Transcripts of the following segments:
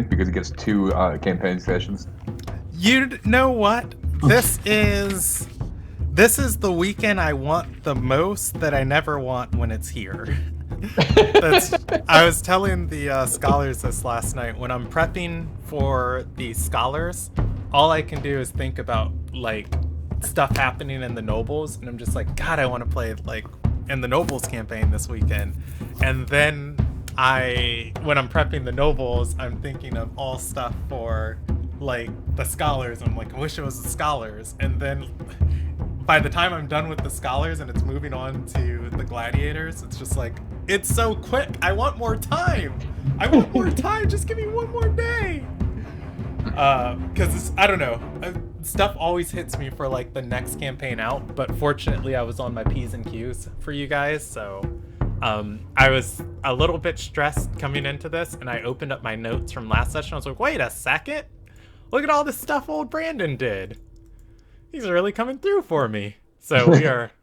because he gets two campaign sessions. You know what? This is the weekend I want the most that I never want when it's here. That's I was telling the scholars this last night. When I'm prepping for the scholars, all I can do is think about like stuff happening in the nobles, and I'm just like, God, I want to play like in the nobles campaign this weekend. And then when I'm prepping the nobles, I'm thinking of all stuff for like the scholars. I'm like, I wish it was the scholars. And then by the time I'm done with the scholars and it's moving on to the gladiators, it's just like, it's so quick. I want more time. I want more time. Just give me one more day. Because I don't know, stuff always hits me for like the next campaign out. But fortunately, I was on my P's and Q's for you guys, so I was a little bit stressed coming into this, and I opened up my notes from last session. I was like, wait a second, look at all this stuff old Brandon did. He's really coming through for me. So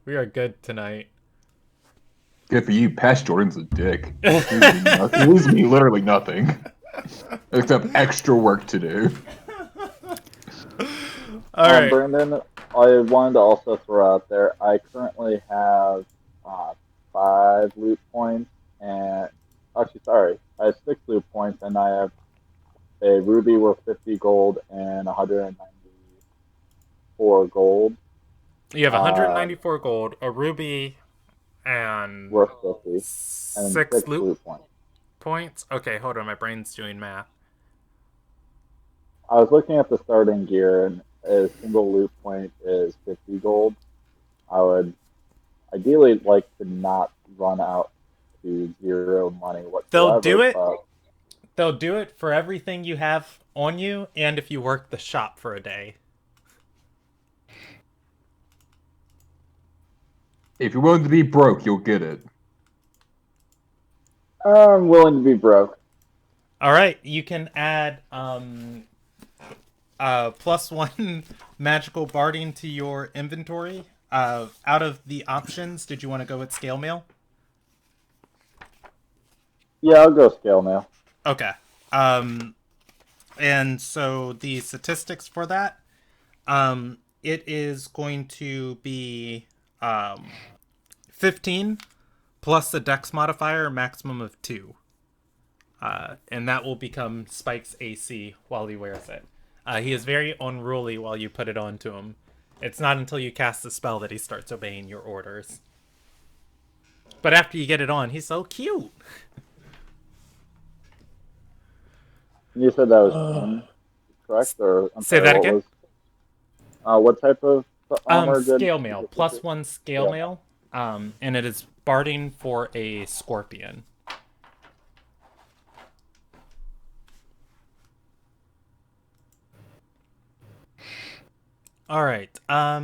we are good tonight. Good for you. Past Jordan's a dick. He leaves me literally nothing. Except extra work to do. All right. Brandon, I wanted to also throw out there, I currently have 5 loot points, and actually, sorry, I have 6 loot points, and I have a ruby worth 50 gold and 194 gold. You have 194 gold, a ruby, and worth 50, and 6 loot points. Okay, hold on, my brain's doing math. I was looking at the starting gear, and a single loot point is 50 gold. I would ideally like to not run out to 0 money whatsoever. They'll do it. They'll do it for everything you have on you, and if you work the shop for a day. If you're willing to be broke, you'll get it. I'm willing to be broke. All right, you can add +1 magical barding to your inventory. Out of the options, did you want to go with scale mail? Yeah, I'll go scale mail. Okay. And so the statistics for that, it is going to be 15 plus the dex modifier, maximum of 2. And that will become Spike's AC while he wears it. He is very unruly while you put it onto him. It's not until you cast the spell that he starts obeying your orders. But after you get it on, he's so cute. You said that was correct? Or Say that again? What type of armor? Scale mail. +1 scale mail. And it is barding for a scorpion. All right. Oh,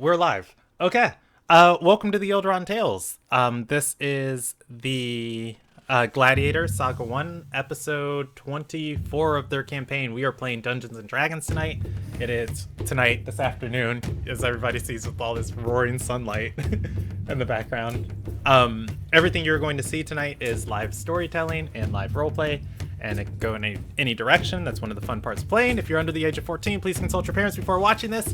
we're live. Okay. Welcome to the Ilderon Tales. This is the Gladiator Saga 1, episode 24 of their campaign. We are playing Dungeons and Dragons tonight. It is tonight, this afternoon, as everybody sees with all this roaring sunlight in the background. Everything you're going to see tonight is live storytelling and live roleplay. And it can go in any direction. That's one of the fun parts of playing. If you're under the age of 14, please consult your parents before watching this.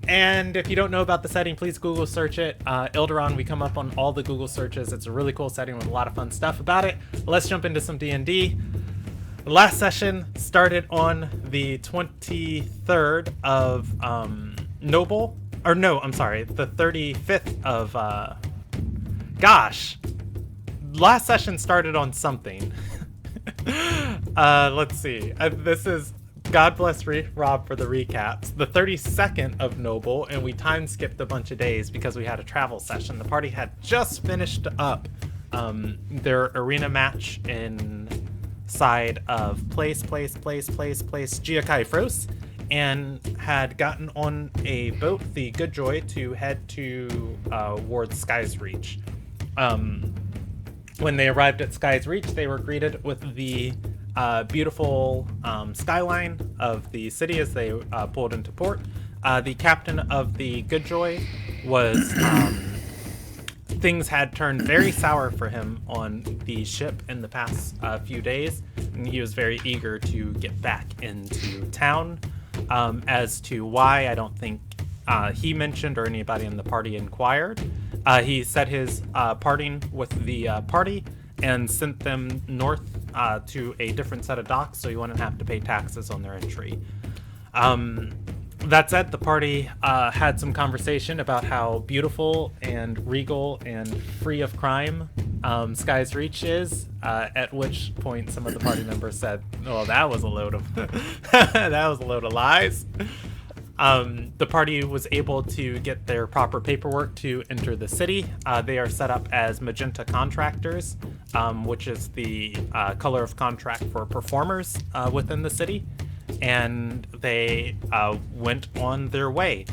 And if you don't know about the setting, please Google search it. Ilderon, we come up on all the Google searches. It's a really cool setting with a lot of fun stuff about it. Let's jump into some D&D. The last session started on the 23rd of Noble. Or no, I'm sorry, the 35th of... Gosh. Last session started on something. Let's see. This is God bless Rob for the recaps. The 32nd of Noble, and we time skipped a bunch of days because we had a travel session. The party had just finished up their arena match inside of place Giakai Fros, and had gotten on a boat, the Good Joy, to head towards Sky's Reach. When they arrived at Sky's Reach, they were greeted with the beautiful skyline of the city as they pulled into port. The captain of the Good Joy was things had turned very sour for him on the ship in the past few days, and he was very eager to get back into town. As to why, I don't think he mentioned or anybody in the party inquired. He said his parting with the party and sent them north to a different set of docks so he wouldn't have to pay taxes on their entry. That said, the party had some conversation about how beautiful and regal and free of crime Sky's Reach is, at which point some of the party members said, "Oh, that was a load of that was a load of lies." The party was able to get their proper paperwork to enter the city. They are set up as magenta contractors, which is the color of contract for performers within the city. And they went on their way.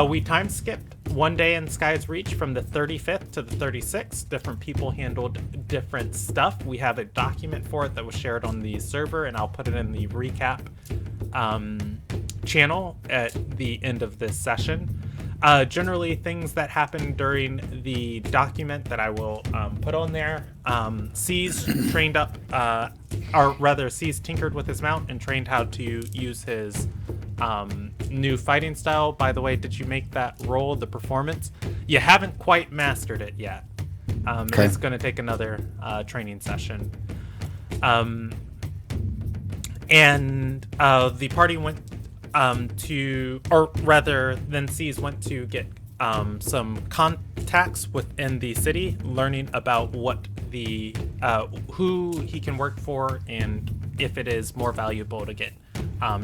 We time skipped one day in Sky's Reach from the 35th to the 36th. Different people handled different stuff. We have a document for it that was shared on the server, and I'll put it in the recap channel at the end of this session. Generally, things that happened during the document that I will put on there. C's trained up, or rather, C's tinkered with his mount and trained how to use his new fighting style. By the way, did you make that roll, the performance? You haven't quite mastered it yet. Okay. It's going to take another training session. And the party went then C's went to get some contacts within the city, learning about what the who he can work for and if it is more valuable to get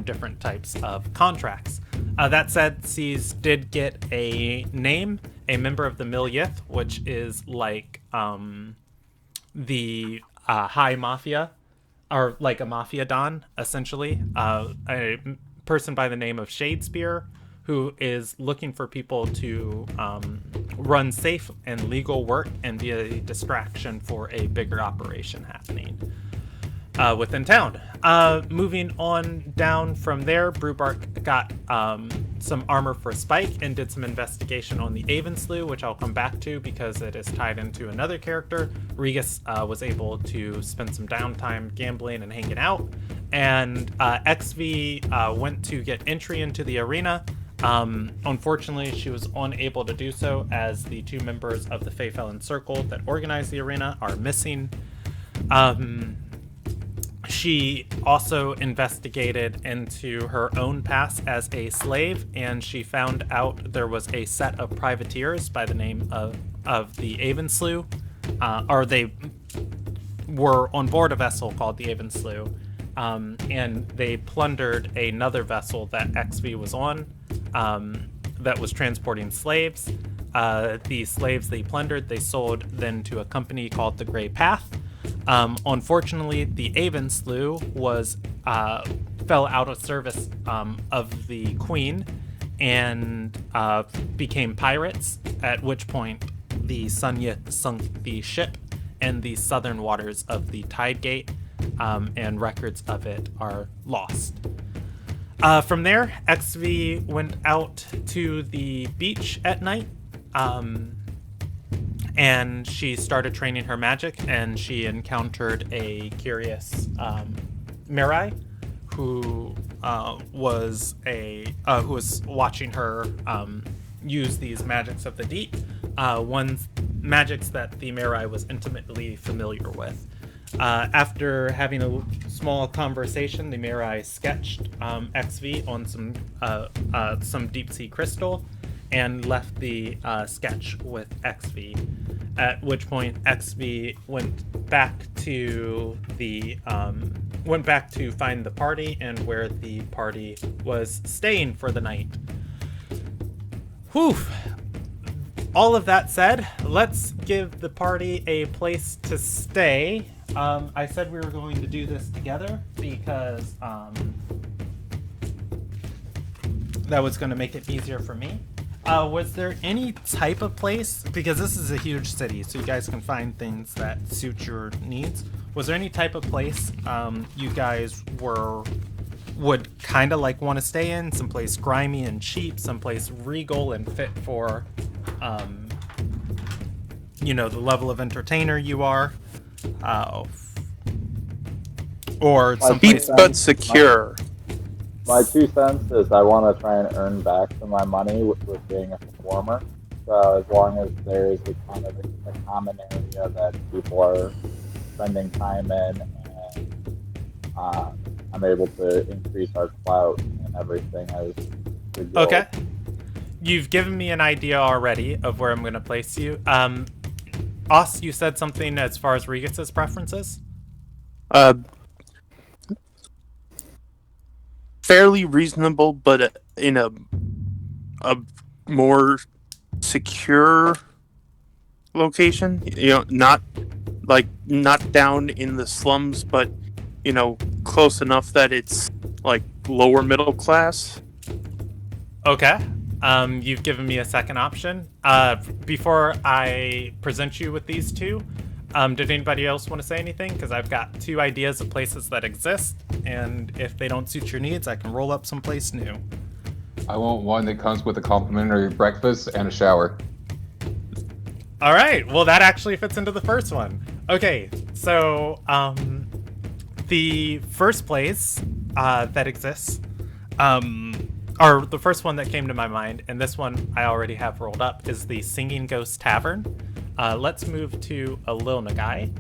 different types of contracts. That said, C's did get a name, a member of the Millionth, which is like the high mafia, or like a mafia don, essentially. A person by the name of Shadespeare, who is looking for people to run safe and legal work and be a distraction for a bigger operation happening within town. Moving on down from there, Brewbark got some armor for Spike and did some investigation on the Avenslew, which I'll come back to because it is tied into another character. Regus was able to spend some downtime gambling and hanging out, and XV went to get entry into the arena. Unfortunately, she was unable to do so as the two members of the Feyfelon Circle that organized the arena are missing. She also investigated into her own past as a slave, and she found out there was a set of privateers by the name of the Avenslew, or they were on board a vessel called the Avenslew, and they plundered another vessel that XV was on, that was transporting slaves. The slaves they plundered, they sold then to a company called the Grey Path. Unfortunately, the Avenslew was fell out of service of the Queen and became pirates, at which point the Sunyith sunk the ship in the southern waters of the Tide Gate, and records of it are lost. From there, XV went out to the beach at night, and she started training her magic, and she encountered a curious Mirai who was watching her use these magics of the deep, magics that the Mirai was intimately familiar with. After having a small conversation, the Mirai sketched XV on some deep sea crystal and left the sketch with XV. At which point XV went back to find the party and where the party was staying for the night. Whew. All of that said, let's give the party a place to stay. I said we were going to do this together because that was going to make it easier for me. Was there any type of place, because this is a huge city, so you guys can find things that suit your needs. Was there any type of place you guys would kind of like want to stay in? Someplace grimy and cheap, someplace regal and fit for the level of entertainer you are, or someplace. Peace, But secure. My 2 cents is I want to try and earn back some of my money with being a performer. So as long as there is a kind of a common area that people are spending time in, and I'm able to increase our clout and everything as the guild. Okay. You've given me an idea already of where I'm going to place you. Os, you said something as far as Regis's preferences? Fairly reasonable, but in a more secure location. Not down in the slums, but close enough that it's like lower middle class. Okay. You've given me a second option. Before I present you with these two, did anybody else want to say anything? Because I've got 2 ideas of places that exist, and if they don't suit your needs, I can roll up someplace new. I want one that comes with a complimentary breakfast and a shower. All right. Well, that actually fits into the first one. Okay. So, the first place that exists, or the first one that came to my mind, and this one I already have rolled up, is the Singing Ghost Tavern. Let's move to a Lil Nagai,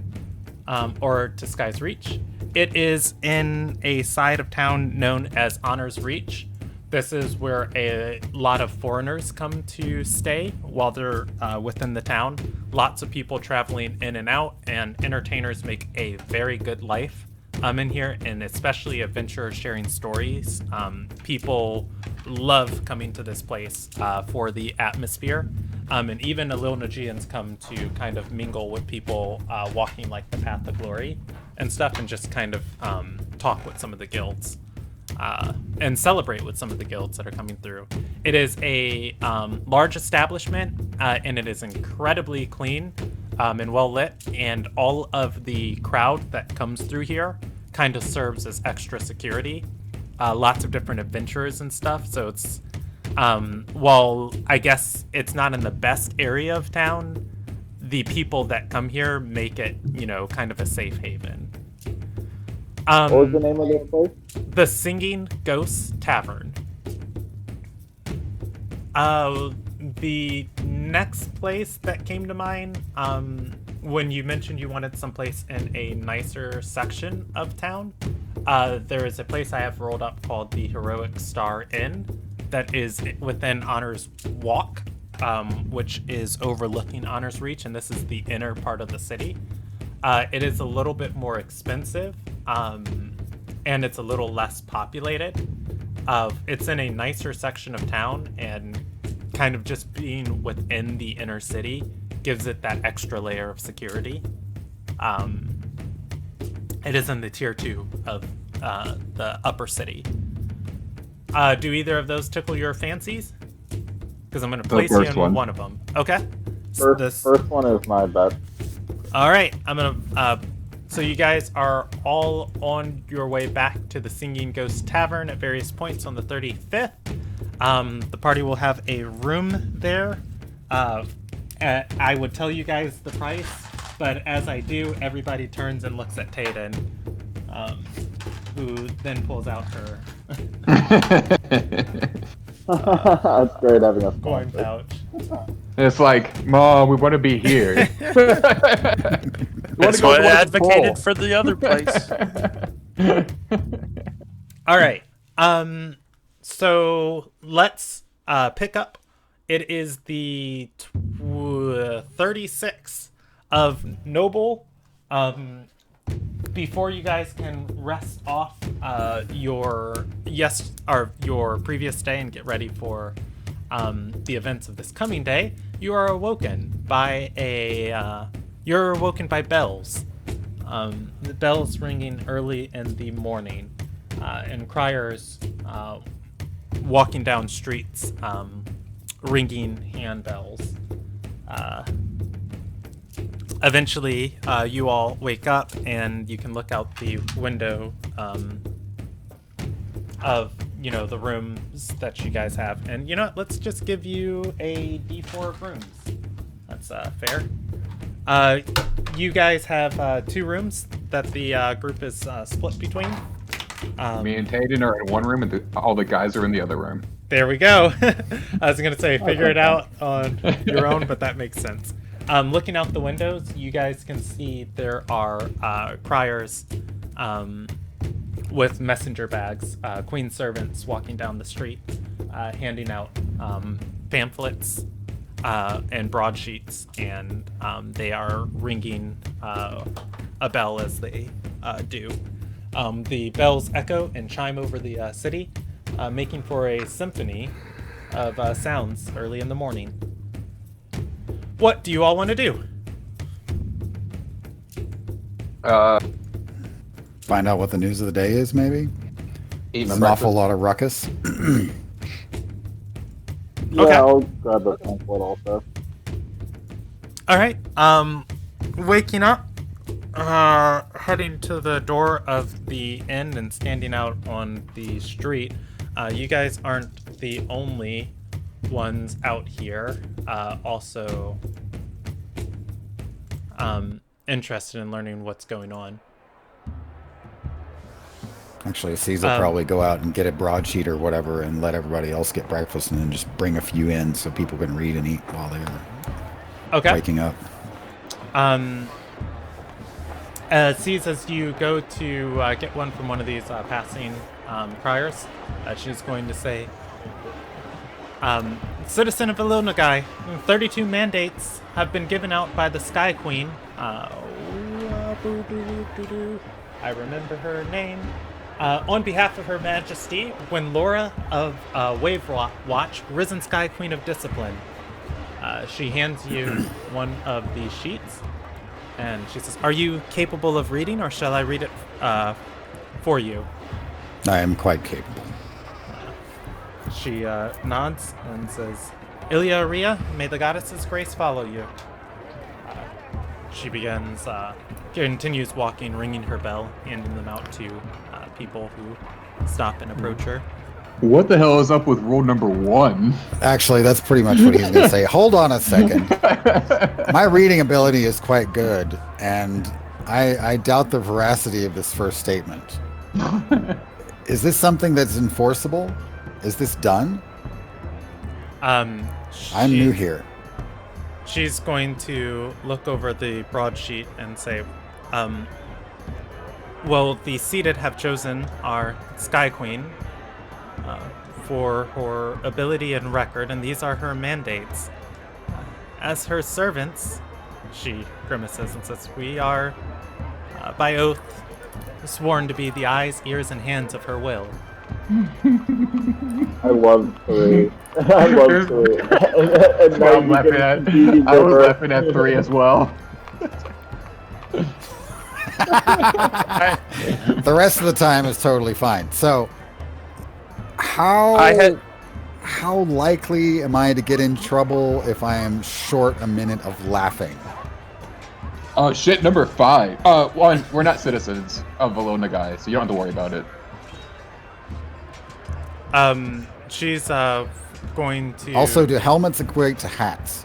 or to Sky's Reach. It is in a side of town known as Honor's Reach. This is where a lot of foreigners come to stay while they're within the town. Lots of people traveling in and out, and entertainers make a very good life in here, and especially adventurers sharing stories. People love coming to this place for the atmosphere. And even the Lil Nagians come to kind of mingle with people walking like the Path of Glory and stuff, and just kind of talk with some of the guilds. And celebrate with some of the guilds that are coming through. It is a large establishment, and it is incredibly clean and well lit, and all of the crowd that comes through here kind of serves as extra security. Lots of different adventurers and stuff, so it's while I guess it's not in the best area of town, the people that come here make it, kind of a safe haven. What was the name of the place? The Singing Ghost Tavern. The next place that came to mind, when you mentioned you wanted someplace in a nicer section of town, there is a place I have rolled up called the Heroic Star Inn that is within Honor's Walk, which is overlooking Honor's Reach, and this is the inner part of the city. It is a little bit more expensive, and it's a little less populated. It's in a nicer section of town, and kind of just being within the inner city gives it that extra layer of security. It is in the tier 2 of the upper city. Do either of those tickle your fancies? Because I'm going to place you in one of them. Okay. First one is my best. All right. I'm going to... So you guys are all on your way back to the Singing Ghost Tavern at various points on the 35th. The party will have a room there. I would tell you guys the price, but as I do, everybody turns and looks at Tayden, who then pulls out her That's great having a coin pouch. It's like, Mom, we want to be here. That's why I advocated for the other place. All right. So let's pick up. It is the 36th of Noble. Before you guys can rest off your previous day and get ready for the events of this coming day, you are awoken by bells. The bells ringing early in the morning, and criers walking down streets, ringing handbells. Eventually, you all wake up and you can look out the window of the rooms that you guys have. And let's just give you a D4 of rooms. That's fair. You guys have 2 rooms that the group is split between. Me and Tayden are in one room, and all the guys are in the other room. There we go. I was gonna say figure it out on your own, but that makes sense. Looking out the windows, you guys can see there are criers with messenger bags, queen servants walking down the street, handing out pamphlets and broadsheets, and they are ringing a bell as they do. The bells echo and chime over the city, making for a symphony of sounds early in the morning. What do you all want to do? Find out what the news of the day is, maybe? Eat An awful lot of ruckus. Yeah, Okay. I'll grab the pamphlet also. All right. Waking up, heading to the door of the inn and standing out on the street. You guys aren't the only ones out here. Also, interested in learning what's going on. Actually, C's will probably go out and get a broadsheet or whatever and let everybody else get breakfast and then just bring a few in so people can read and eat while they're waking up. Sees as you go to get one from one of these passing criers, she's going to say, Citizen of Ilonagai, 32 mandates have been given out by the Sky Queen. I remember her name. On behalf of Her Majesty, when Laura of Wave Watch, Risen Sky Queen of Discipline. She hands you one of these sheets, and she says, "Are you capable of reading, or shall I read it for you?" I am quite capable. She nods and says, "Ilya Aria, may the goddess's grace follow you." She continues walking, ringing her bell, handing them out to people who stop and approach her. What the hell is up with rule number 1? Actually, that's pretty much what he's going to say. Hold on a second. My reading ability is quite good, and I doubt the veracity of this first statement. Is this something that's enforceable? Is this done? I'm new here. She's going to look over the broadsheet and say, well, the seated have chosen our Sky Queen for her ability and record, and these are her mandates. As her servants, she grimaces and says, we are, by oath, sworn to be the eyes, ears, and hands of her will. I love 3. I love 3. And now I'm laughing at. I was laughing at 3 as well. The rest of the time is totally fine. So, how likely am I to get in trouble if I am short a minute of laughing? Oh shit, number 5. 1, we're not citizens of Ilonagai, so you don't have to worry about it. She's going to... Also, do helmets equate to hats?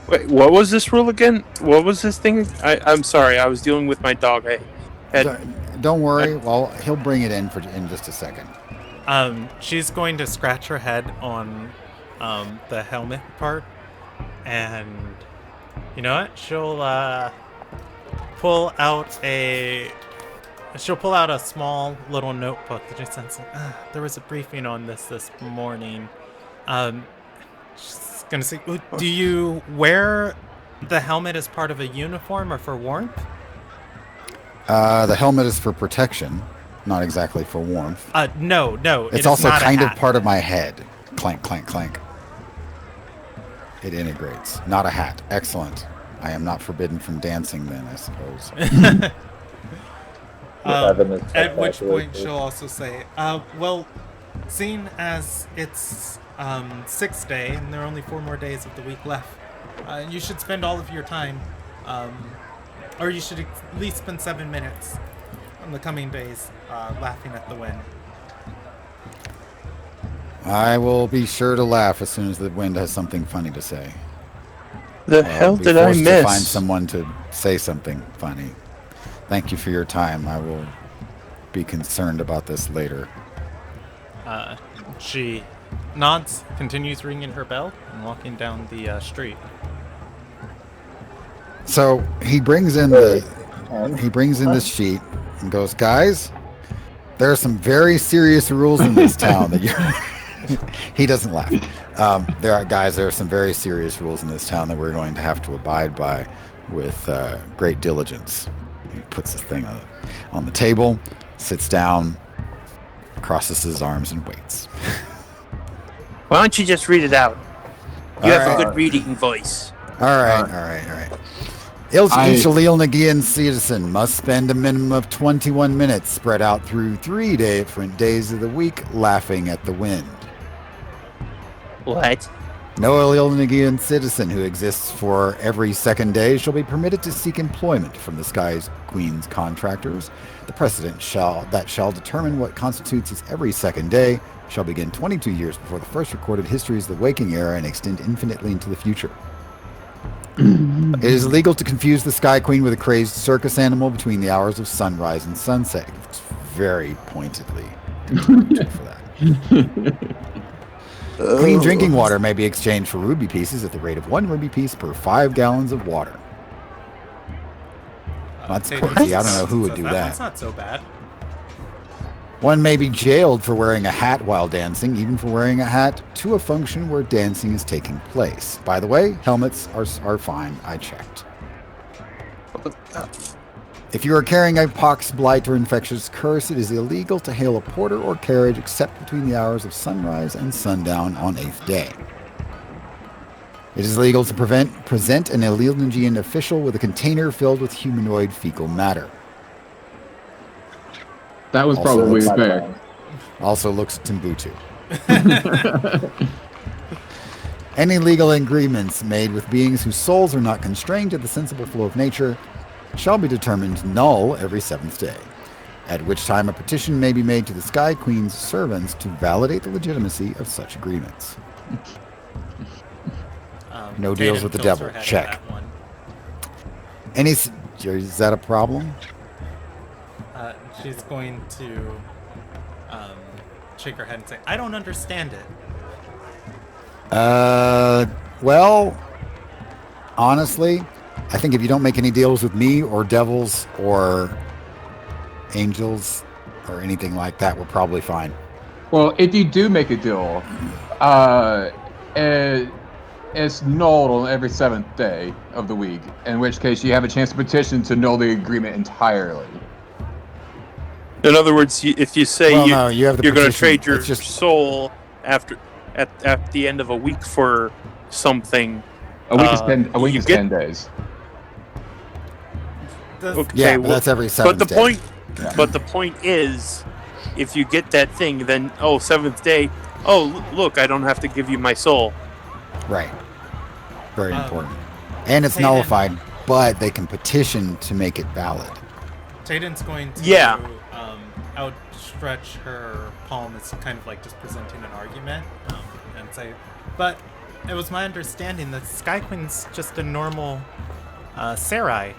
Wait, what was this rule again? What was this thing? I'm sorry, I was dealing with my dog. Don't worry. Well, he'll bring it in in just a second. She's going to scratch her head on the helmet part, and you know what? She'll pull out a small little notebook that just says, there was a briefing on this morning. She's gonna say, do you wear the helmet as part of a uniform or for warmth? The helmet is for protection, not exactly for warmth. No. It's also kind of part of my head. Clank, clank, clank. It integrates. Not a hat. Excellent. I am not forbidden from dancing then, I suppose. At which point she'll also say, well, seeing as it's 6th day and there are only 4 more days of the week left, you should spend all of your time, or you should at least spend 7 minutes in the coming days laughing at the wind. I will be sure to laugh as soon as the wind has something funny to say. The hell be did I forced to find miss? someone to say something funny. Thank you for your time. I will be concerned about this later. She nods, continues ringing her bell, and walking down the street. So he brings in this sheet and goes, guys, there are some very serious rules in this town that you're. He doesn't laugh. There are some very serious rules in this town that we're going to have to abide by with great diligence. He puts the thing on the table, sits down, crosses his arms, and waits. Why don't you just read it out? You All have right. a good reading voice. All right. Each Alil Nagian citizen must spend a minimum of 21 minutes spread out through 3 different days of the week laughing at the wind. What? No Alil Nagian citizen who exists for every second day shall be permitted to seek employment from the Sky Queen's contractors. The precedent shall determine what constitutes as every second day shall begin 22 years before the first recorded histories of the waking era and extend infinitely into the future. It is illegal to confuse the Sky Queen with a crazed circus animal between the hours of sunrise and sunset. It's very pointedly interpreted for that. Clean drinking water may be exchanged for ruby pieces at the rate of 1 ruby piece per 5 gallons of water. That's crazy. I don't know who would do that. That's not so bad. One may be jailed for wearing a hat while dancing, even for wearing a hat to a function where dancing is taking place. By the way, helmets are fine. I checked. If you are carrying a pox, blight, or infectious curse, it is illegal to hail a porter or carriage except between the hours of sunrise and sundown on 8th day. It is illegal to present an Ilderon official with a container filled with humanoid fecal matter. That was Also probably looks- fair. Also looks at Timbuktu. Any legal agreements made with beings whose souls are not constrained to the sensible flow of nature shall be determined null every 7th day, at which time a petition may be made to the Sky Queen's servants to validate the legitimacy of such agreements. No deals Tatum with the tilts devil. her head at Check. that one. Is that a problem? She's going to shake her head and say, I don't understand it. Well, honestly, I think if you don't make any deals with me or devils or angels or anything like that, we're probably fine. Well, if you do make a deal, it's nulled on every 7th day of the week, in which case you have a chance to petition to null the agreement entirely. In other words, if you say you have the you're going to petition. trade your It's just- soul at the end of a week for something, A week is 10. A week you is get- 10 days. okay, Yeah, but that's every 7th but the day. point, but the point is, if you get that thing, then 7th day. Oh, look, I don't have to give you my soul. Right. Very important. And it's Tatum- nullified, but they can petition to make it valid. Tayden's going to outstretch her palm as kind of like just presenting an argument and say, but it was my understanding that Sky Queen's just a normal Sarai.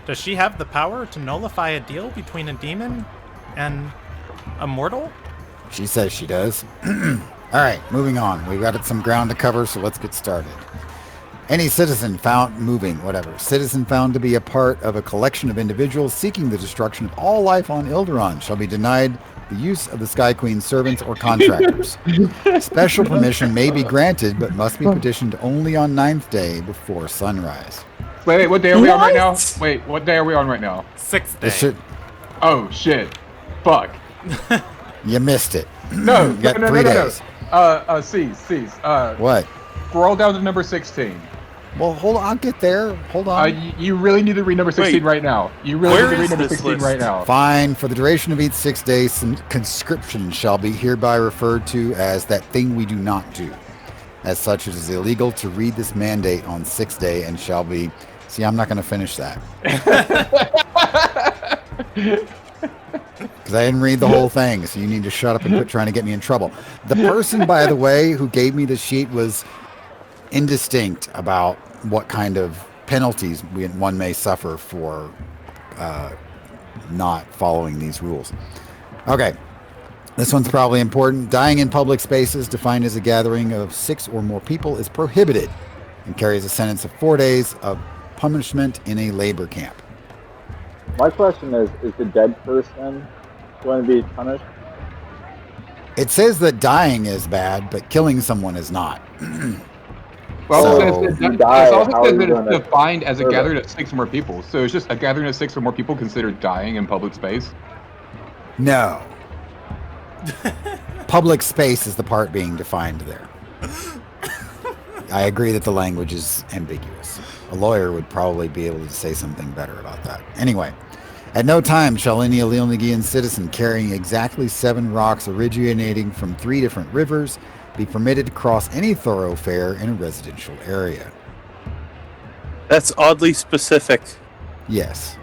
Does she have the power to nullify a deal between a demon and a mortal? She says she does. All right, moving on. We've got some ground to cover, so let's get started. Any citizen found citizen found to be a part of a collection of individuals seeking the destruction of all life on Ilderon shall be denied the use of the Sky Queen's servants or contractors. Special permission may be granted, but must be petitioned only on 9th day before sunrise. Wait, what day are we on right now? Wait, what day are we on right now? 6th day. This should, Oh, shit. Fuck. you missed it. No, You got no, 3 no, no, days. no. Cease. What? Scroll down to number 16. Well, hold on. I'll get there. Hold on. You really need to read number 16 right now. You really where need to is read number this 16 list? right now. Fine. For the duration of each 6 days, some conscription shall be hereby referred to as that thing we do not do. As such, it is illegal to read this mandate on 6th day and shall be... See, I'm not going to finish that. Because I didn't read the whole thing, so you need to shut up and quit trying to get me in trouble. The person, by the way, who gave me the sheet was indistinct about what kind of penalties one may suffer for not following these rules. Okay. This one's probably important. Dying in public spaces, defined as a gathering of 6 or more people, is prohibited and carries a sentence of 4 days of punishment in a labor camp. My question is the dead person going to be punished? It says that dying is bad, but killing someone is not. Well, So- it You die, also how says are you that gonna it's defined as a serve it? gathering of 6 or more people. So it's just a gathering of 6 or more people considered dying in public space. No. Public space is the part being defined there. I agree that the language is ambiguous. A lawyer would probably be able to say something better about that. Anyway, at no time shall any Ilderon citizen carrying exactly 7 rocks originating from 3 different rivers be permitted to cross any thoroughfare in a residential area. That's oddly specific. Yes.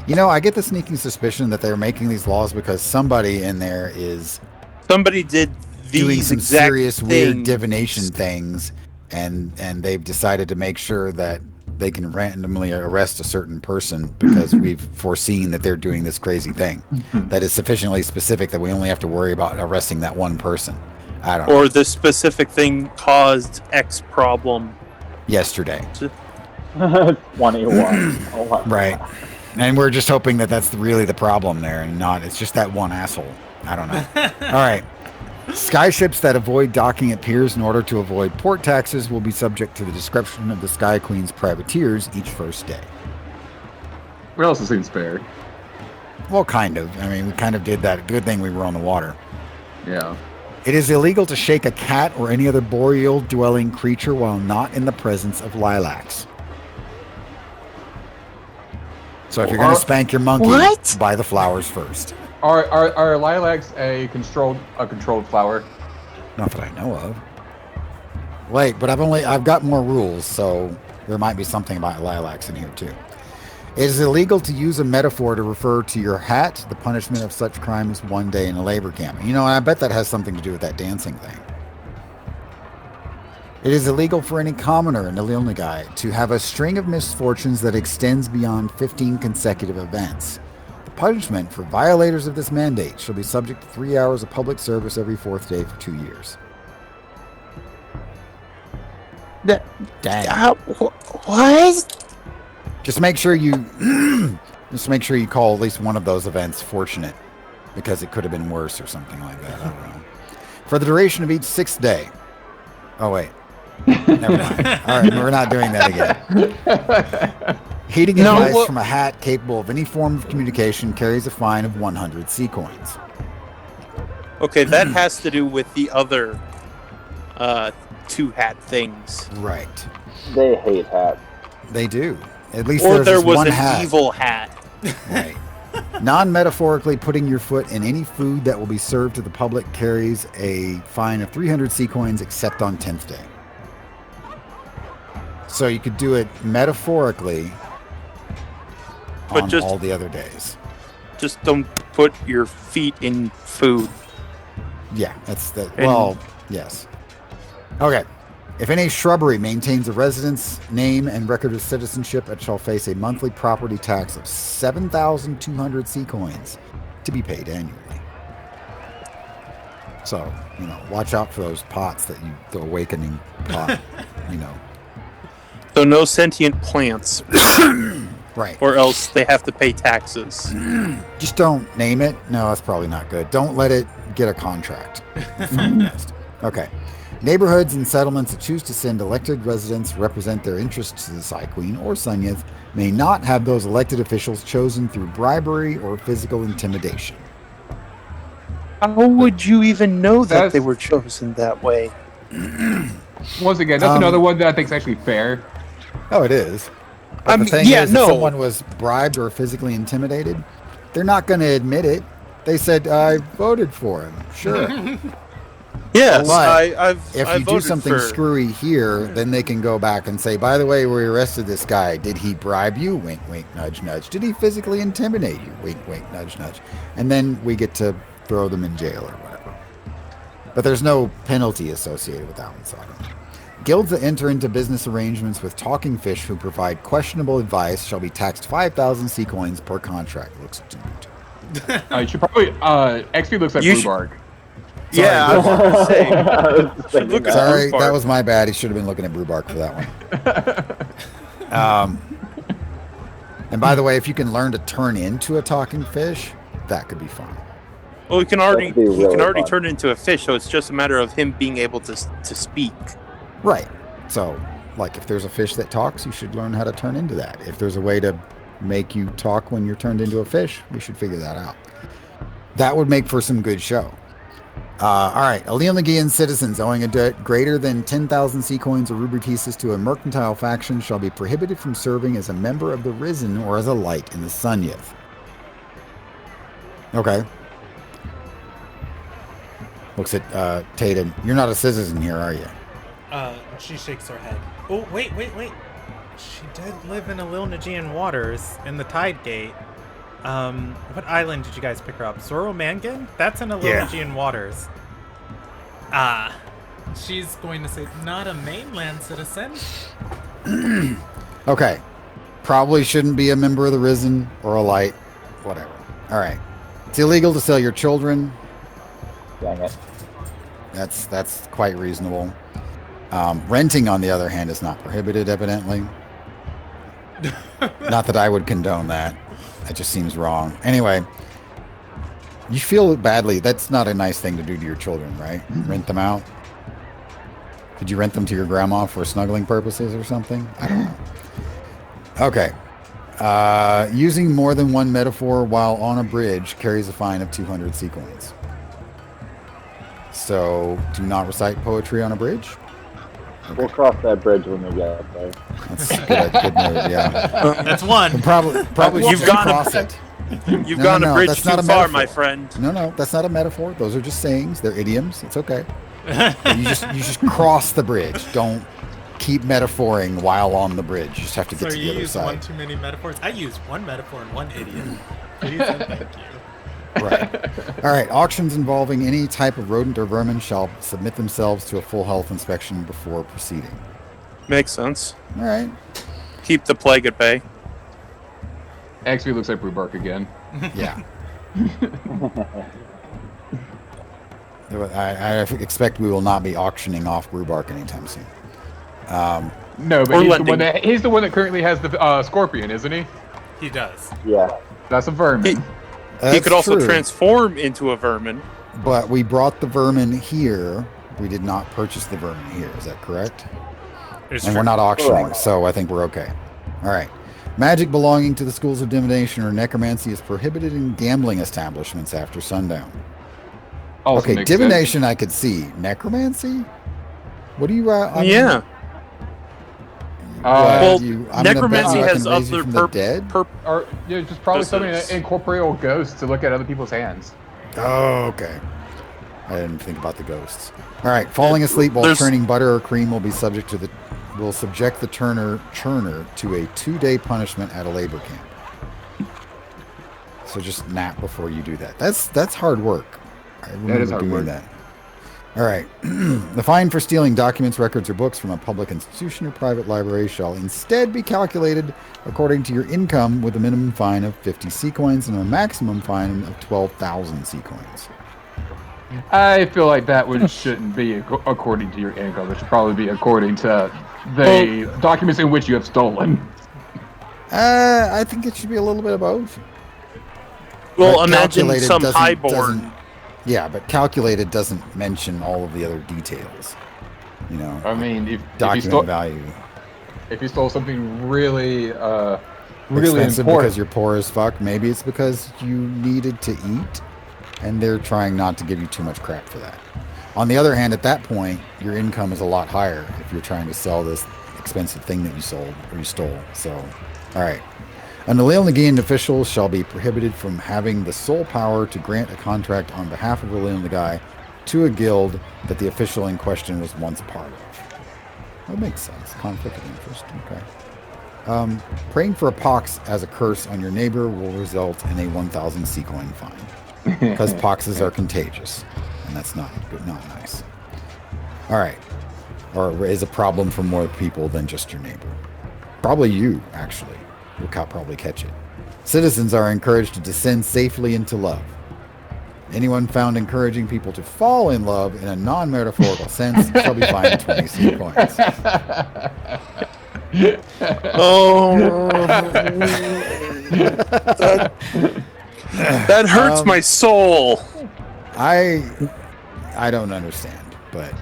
You know, I get the sneaking suspicion that they're making these laws because somebody in there is Somebody did these doing some exact serious weird things. divination things, and they've decided to make sure that they can randomly arrest a certain person because we've foreseen that they're doing this crazy thing that is sufficiently specific that we only have to worry about arresting that one person. I don't know. Or the specific thing caused X problem. Yesterday. 21. Oh my Right. God. And we're just hoping that that's really the problem there and not, it's just that one asshole. I don't know. All right. Skyships that avoid docking at piers in order to avoid port taxes will be subject to the discretion of the Sky Queen's privateers each first day. What else seems fair? Well, kind of. I mean, we kind of did that. Good thing we were on the water. Yeah. It is illegal to shake a cat or any other boreal-dwelling creature while not in the presence of lilacs. So if you're going to spank your monkey, buy the flowers first. Are lilacs a controlled flower? Not that I know of. Wait, but I've got more rules, so there might be something about lilacs in here too. It is illegal to use a metaphor to refer to your hat. The punishment of such crime is 1 day in a labor camp. You know, and I bet that has something to do with that dancing thing. It is illegal for any commoner in the Ilderon to have a string of misfortunes that extends beyond 15 consecutive events. The punishment for violators of this mandate shall be subject to 3 hours of public service every 4th day for 2 years. Dang. What? Just make sure you call at least one of those events fortunate, because it could have been worse or something like that. I don't know. For the duration of each 6th day. Oh wait. Never mind. All right, we're not doing that again. Heating advice from a hat capable of any form of communication carries a fine of 100 sea coins. Okay, that has to do with the other 2 hat things. Right. They hate hats. They do. At least Or there's there this was one an hat. evil hat. Right. Non-metaphorically putting your foot in any food that will be served to the public carries a fine of 300 sea coins except on 10th day. So you could do it metaphorically But on just- all the other days. Just don't put your feet in food. Yeah, that's the... And- Well, yes. Okay. If any shrubbery maintains a residence, name, and record of citizenship, it shall face a monthly property tax of 7,200 sea coins to be paid annually. So, you know, watch out for those pots that you... The awakening pot, you know. So no sentient plants, Right. or else they have to pay taxes. Just don't name it. No, that's probably not good. Don't let it get a contract. That's not the best. Okay. Neighborhoods and settlements that choose to send elected residents represent their interests to the Psy Queen or Sunyith may not have those elected officials chosen through bribery or physical intimidation. How would you even know that That's- they were chosen that way? Once again, that's another one that I think is actually fair. Oh, it is. But I the mean, thing yeah, is, no. if someone was bribed or physically intimidated, they're not going to admit it. They said, I voted for him. Sure. Yes, But I've If I you do voted something for... screwy here, then they can go back and say, by the way, we arrested this guy. Did he bribe you? Wink, wink, nudge, nudge. Did he physically intimidate you? Wink, wink, nudge, nudge. And then we get to throw them in jail or whatever. But there's no penalty associated with that one, so I don't know. Guilds that enter into business arrangements with talking fish who provide questionable advice shall be taxed 5,000 sea coins per contract. Looks dude. You should probably. XP looks like You blue should- bark. Yeah, I was gonna say. I was just thinking Look at that. Sorry, Brewbark. that was my bad. He should have been looking at Brewbark for that one. And by the way, if you can learn to turn into a talking fish, that could be fun. Well, he can already That'd be really fun. turn into a fish, so it's just a matter of him being able to speak. Right. So, like, if there's a fish that talks, you should learn how to turn into that. If there's a way to make you talk when you're turned into a fish, we should figure that out. That would make for some good show. All right. Leonlagian citizens owing a debt greater than 10,000 sea coins or ruby pieces to a mercantile faction shall be prohibited from serving as a member of the Risen or as a light in the Sunyith. Okay. Looks at Tatum. You're not a citizen here, are you? She shakes her head. Oh, wait. She did live in Ilderon waters in the Tide Gate. What island did you guys pick her up? Soromangan? That's in Ilderon waters. She's going to say, not a mainland citizen. Okay. Probably shouldn't be a member of the Risen or a light. Whatever. All right. It's illegal to sell your children. Dang it. That's quite reasonable. Renting, on the other hand, is not prohibited, evidently. Not that I would condone that. That just seems wrong. Anyway, you feel badly. That's not a nice thing to do to your children, right? Rent them out. Did you rent them to your grandma for snuggling purposes or something? I don't know. Okay. Using more than one metaphor while on a bridge carries a fine of 200 sea coins. So, do not recite poetry on a bridge? We'll cross that bridge when we get there. That's good move, yeah. That's one. Probably You've should gone a- cross it. You've No, gone no, a no, bridge that's too not a far, metaphor. my friend. No, that's not a metaphor. Those are just sayings. They're idioms. It's okay. You just cross the bridge. Don't keep metaphoring while on the bridge. You just have to So get to you the other use side. one too many metaphors? I use one metaphor and one idiom. Please and thank you. Right. All right. Auctions involving any type of rodent or vermin shall submit themselves to a full health inspection before proceeding. Makes sense. All right. Keep the plague at bay. XP looks like blue bark again. Yeah. I expect we will not be auctioning off Brewbark anytime soon. No, Or but lending. he's the one that currently has the scorpion, isn't he? He does. Yeah. That's a vermin. He That's could also true, transform into a vermin. But we brought the vermin here. We did not purchase the vermin here. Is that correct? It's And true. we're not auctioning, Correct. so I think we're okay. All right. Magic belonging to the schools of divination or necromancy is prohibited in gambling establishments after sundown. Also Okay, makes divination I could see. Necromancy? What do you? Yeah. Well, necromancy has other from the dead. Or just probably something This is- incorporeal ghosts to look at other people's hands. Oh, okay. I didn't think about the ghosts. All right, falling asleep while There's- churning butter or cream will subject the churner to a 2-day punishment at a labor camp. So just nap before you do that. That's hard work. I remember is hard doing work. that. All right. The fine for stealing documents, records, or books from a public institution or private library shall instead be calculated according to your income with a minimum fine of 50 sea coins and a maximum fine of 12,000 sea coins. I feel like that one shouldn't be according to your income. It should probably be according to the documents in which you have stolen. I think it should be a little bit of both. Well, But imagine calculated some doesn't- highborn. Yeah, but calculated doesn't mention all of the other details. You know, I mean, if you document stole, value. if you stole something really Expensive important, because you're poor as fuck. Maybe it's because you needed to eat, and they're trying not to give you too much crap for that. On the other hand, at that point, your income is a lot higher if you're trying to sell this expensive thing that you sold or you stole. So, all right. An Ilderon official shall be prohibited from having the sole power to grant a contract on behalf of Ilderon to a guild that the official in question was once part of. That makes sense. Conflict of interest. Okay. Praying for a pox as a curse on your neighbor will result in a 1,000 sea coin fine. Because poxes are contagious. And that's not good, not nice. All right. or is a problem for more people than just your neighbor. Probably you, actually, will probably catch it. Citizens are encouraged to descend safely into love. Anyone found encouraging people to fall in love in a non-metaphorical sense shall be fined 20 points. Oh, that hurts my soul. I don't understand, but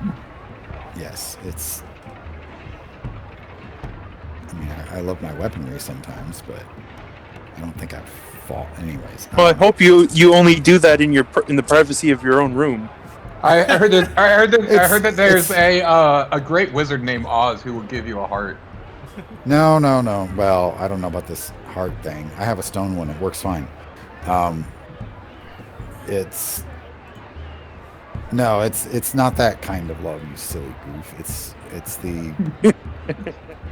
yes, it's. I mean, I love my weaponry sometimes, but I don't think I've fought anyways. Well, I hope you only do that in the privacy of your own room. I heard that there's a great wizard named Oz who will give you a heart. No. Well, I don't know about this heart thing. I have a stone one. It works fine. It's not that kind of love, you silly goof. It's the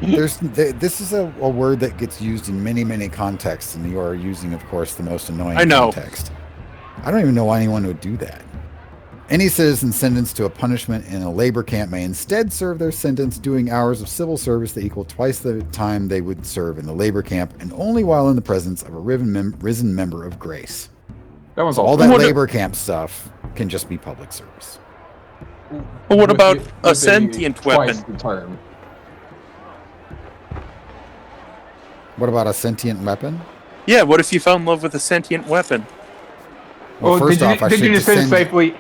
this is a word that gets used in many contexts, and you are using, of course, the most annoying context. I don't even know why anyone would do that. Any citizen sentenced to a punishment in a labor camp may instead serve their sentence doing hours of civil service that equal twice the time they would serve in the labor camp, and only while in the presence of a risen member of grace. That was all that labor camp stuff can just be public service. Well, what about a sentient weapon? Twice the term. What about a sentient weapon? Yeah, what if you fell in love with a sentient weapon? Well, first off, I should descend safely.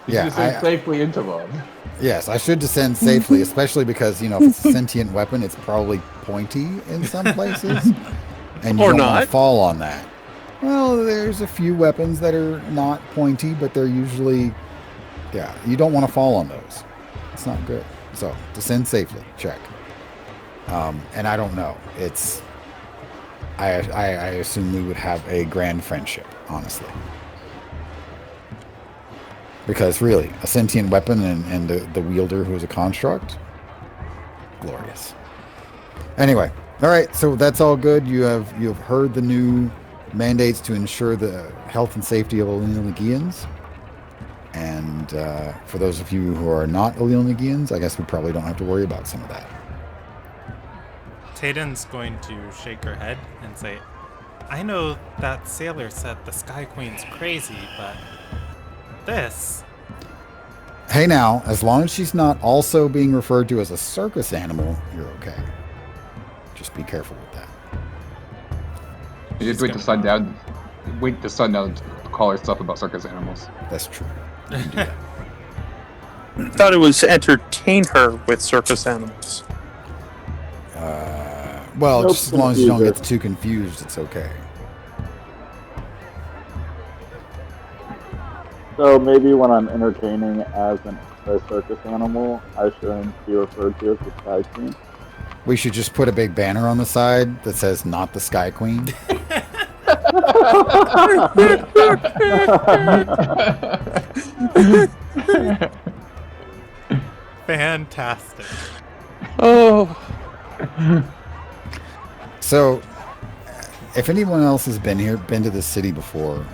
Yeah, safely into love. Yes, I should descend safely, especially because, if it's a sentient weapon, it's probably pointy in some places, and you don't want to fall on that. Well, there's a few weapons that are not pointy, but they're usually, you don't want to fall on those. It's not good. So, descend safely, check. And I don't know. I assume we would have a grand friendship, honestly. Because really, a sentient weapon and the wielder who is a construct, glorious. Anyway, all right, so that's all good. You have heard the new mandates to ensure the health and safety of Ilderon. And for those of you who are not Ilderon, I guess we probably don't have to worry about some of that. Tayden's going to shake her head and say, I know that sailor said the Sky Queen's crazy, but this... Hey now, as long as she's not also being referred to as a circus animal, you're okay. Just be careful with that. You just wait the sun down. Wait the sun down to call her stuff about circus animals. That's true. You can do that. I thought it was entertain her with circus animals. Well, just as long as you don't get too confused, it's okay. So maybe when I'm entertaining as a circus animal, I shouldn't be referred to as the Sky Queen. We should just put a big banner on the side that says "Not the Sky Queen." Fantastic. Oh. So, if anyone else has been to the city before,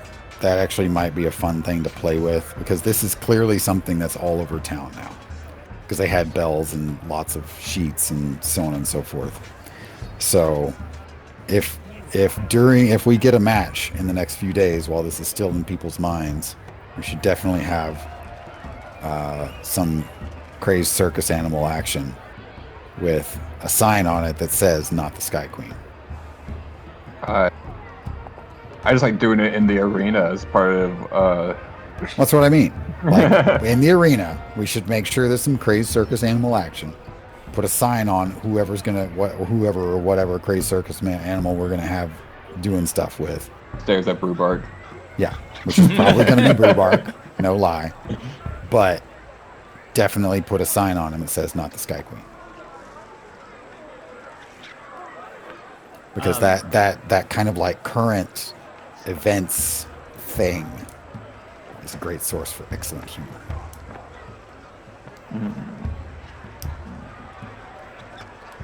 that actually might be a fun thing to play with, because this is clearly something that's all over town now. Because they had bells and lots of sheets and so on and so forth. So, if we get a match in the next few days while this is still in people's minds, we should definitely have some crazed circus animal action with a sign on it that says "Not the Sky Queen." I just like doing it in the arena as part of. That's what I mean. Like, in the arena, we should make sure there's some crazed circus animal action. Put a sign on whoever or whatever crazed circus animal we're gonna have doing stuff with. Stairs at Brewbark. Yeah, which is probably gonna be Brewbark, no lie. But definitely put a sign on him that says "Not the Sky Queen." Because that kind of like current events thing is a great source for excellent humor.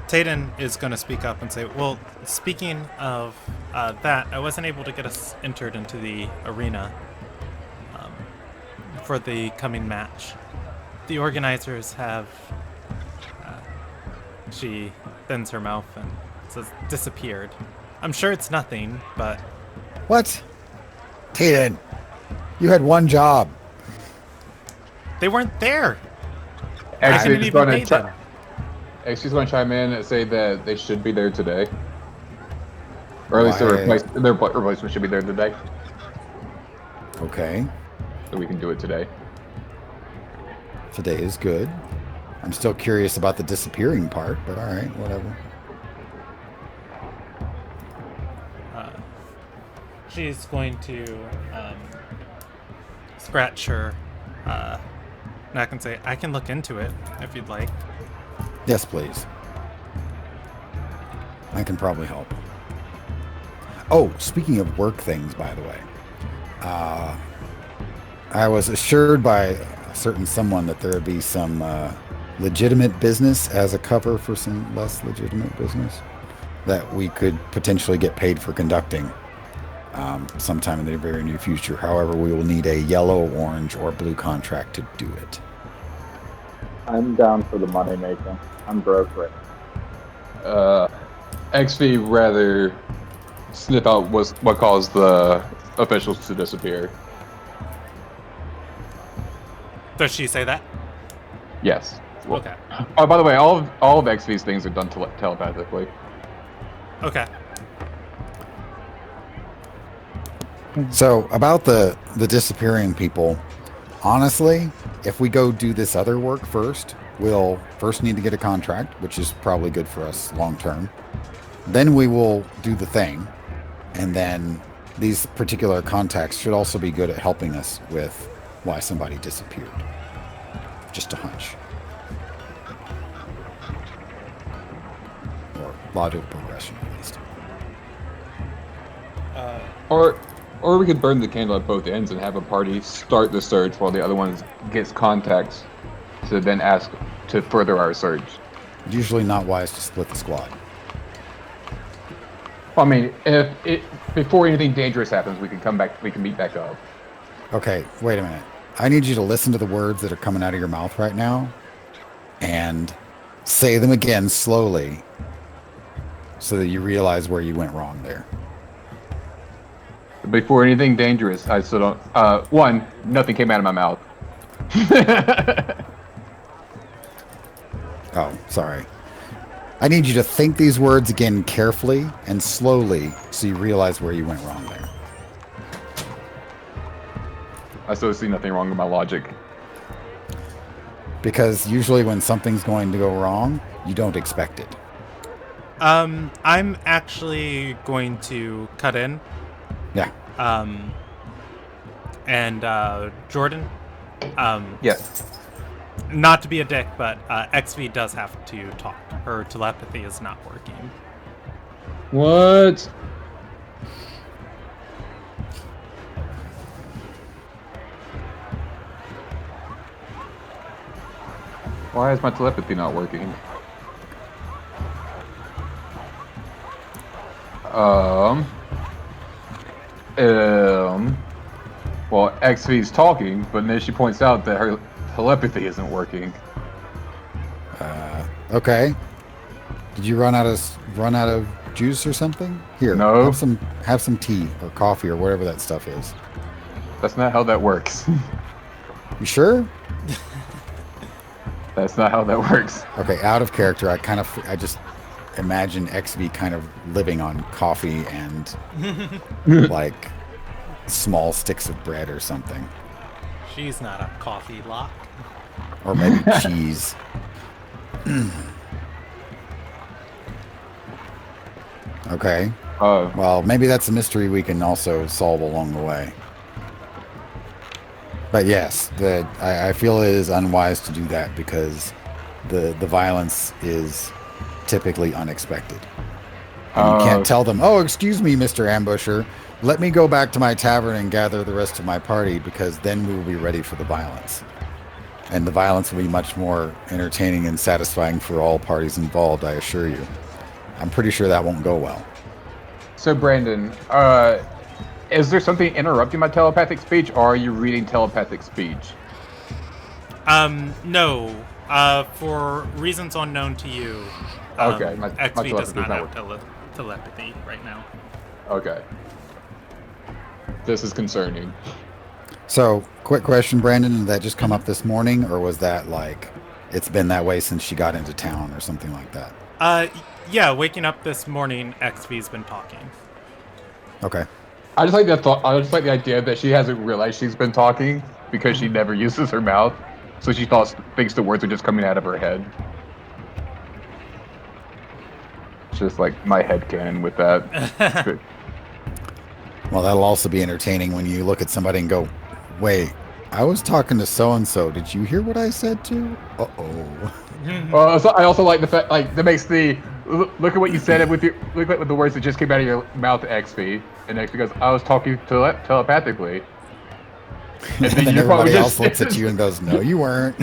Tayden is going to speak up and say, well, speaking of that, I wasn't able to get us entered into the arena for the coming match. The organizers have She thins her mouth and says, disappeared. I'm sure it's nothing, but... What? Tayden, you had one job. They weren't there. I Actually, didn't even pay them. She's going to chime in and say that they should be there today. Or at least Why? their replacement should be there today. Okay, So we can do it today. today is good. I'm still curious about the disappearing part, but all right, whatever. She's going to scratch her neck and say, I can look into it if you'd like. Yes, please. I can probably help. Oh, speaking of work things, by the way, I was assured by a certain someone that there would be some legitimate business as a cover for some less legitimate business that we could potentially get paid for conducting sometime in the very near future. However, we will need a yellow, orange, or blue contract to do it. I'm down for the money making. I'm broke right now. XV rather sniff out what caused the officials to disappear. Does she say that? Yes. Well, Okay. Oh, by the way, all of XV's things are done telepathically. Okay. So about the disappearing people, honestly, if we go do this other work first, we'll first need to get a contract, which is probably good for us long term. Then we will do the thing, and then these particular contacts should also be good at helping us with why somebody disappeared. Just a hunch. Or logical progression, at least. Or we could burn the candle at both ends and have a party start the search while the other one gets contacts to then ask to further our search. Usually not wise to split the squad. I mean, before anything dangerous happens, we can meet back up. Okay, wait a minute. I need you to listen to the words that are coming out of your mouth right now and say them again slowly so that you realize where you went wrong there. Before anything dangerous, I still don't. One, nothing came out of my mouth. Oh, sorry. I need you to think these words again carefully and slowly so you realize where you went wrong there. I still see nothing wrong with my logic. Because usually when something's going to go wrong, you don't expect it. I'm actually going to cut in. Yeah. And Jordan, Yes. not to be a dick, but XV does have to talk. Her telepathy is not working. What? Why is my telepathy not working? Well, XV's talking, but then she points out that her telepathy isn't working. Okay. Did you run out of juice or something? Here, No. have some tea or coffee or whatever that stuff is. That's not how that works. You sure? That's not how that works. Okay, out of character. I just imagine XV kind of living on coffee and like small sticks of bread or something, She's not a coffee lock. or maybe cheese. Okay. Well, maybe that's a mystery we can also solve along the way. But yes, I feel it is unwise to do that because the violence is typically unexpected. And you can't tell them, oh, excuse me, Mr. Ambusher, let me go back to my tavern and gather the rest of my party because then we will be ready for the violence. And the violence will be much more entertaining and satisfying for all parties involved, I assure you. I'm pretty sure that won't go well. So, Brandon, is there something interrupting my telepathic speech, or are you reading telepathic speech? No. For reasons unknown to you, Okay, my XV does telepathy's not not have telepathy right now. Okay. This is concerning. So, quick question, Brandon. Did that just come up this morning, or was that like it's been that way since she got into town, or something like that? Yeah, waking up this morning, XV's been talking. Okay. I just like that thought. I just like the idea that she hasn't realized she's been talking because she never uses her mouth, so she thinks the words are just coming out of her head. It's just like my headcanon with that. Well, that'll also be entertaining when you look at somebody and go, "Wait, I was talking to so and so. Did you hear what I said too?" Uh-oh. Well, so I also like the fact, like, that makes the look at what you said with your look at the words that just came out of your mouth, XP, and XP goes, "I was talking telepathically," And then you're probably everybody else just- looks at you and goes, "No, you weren't."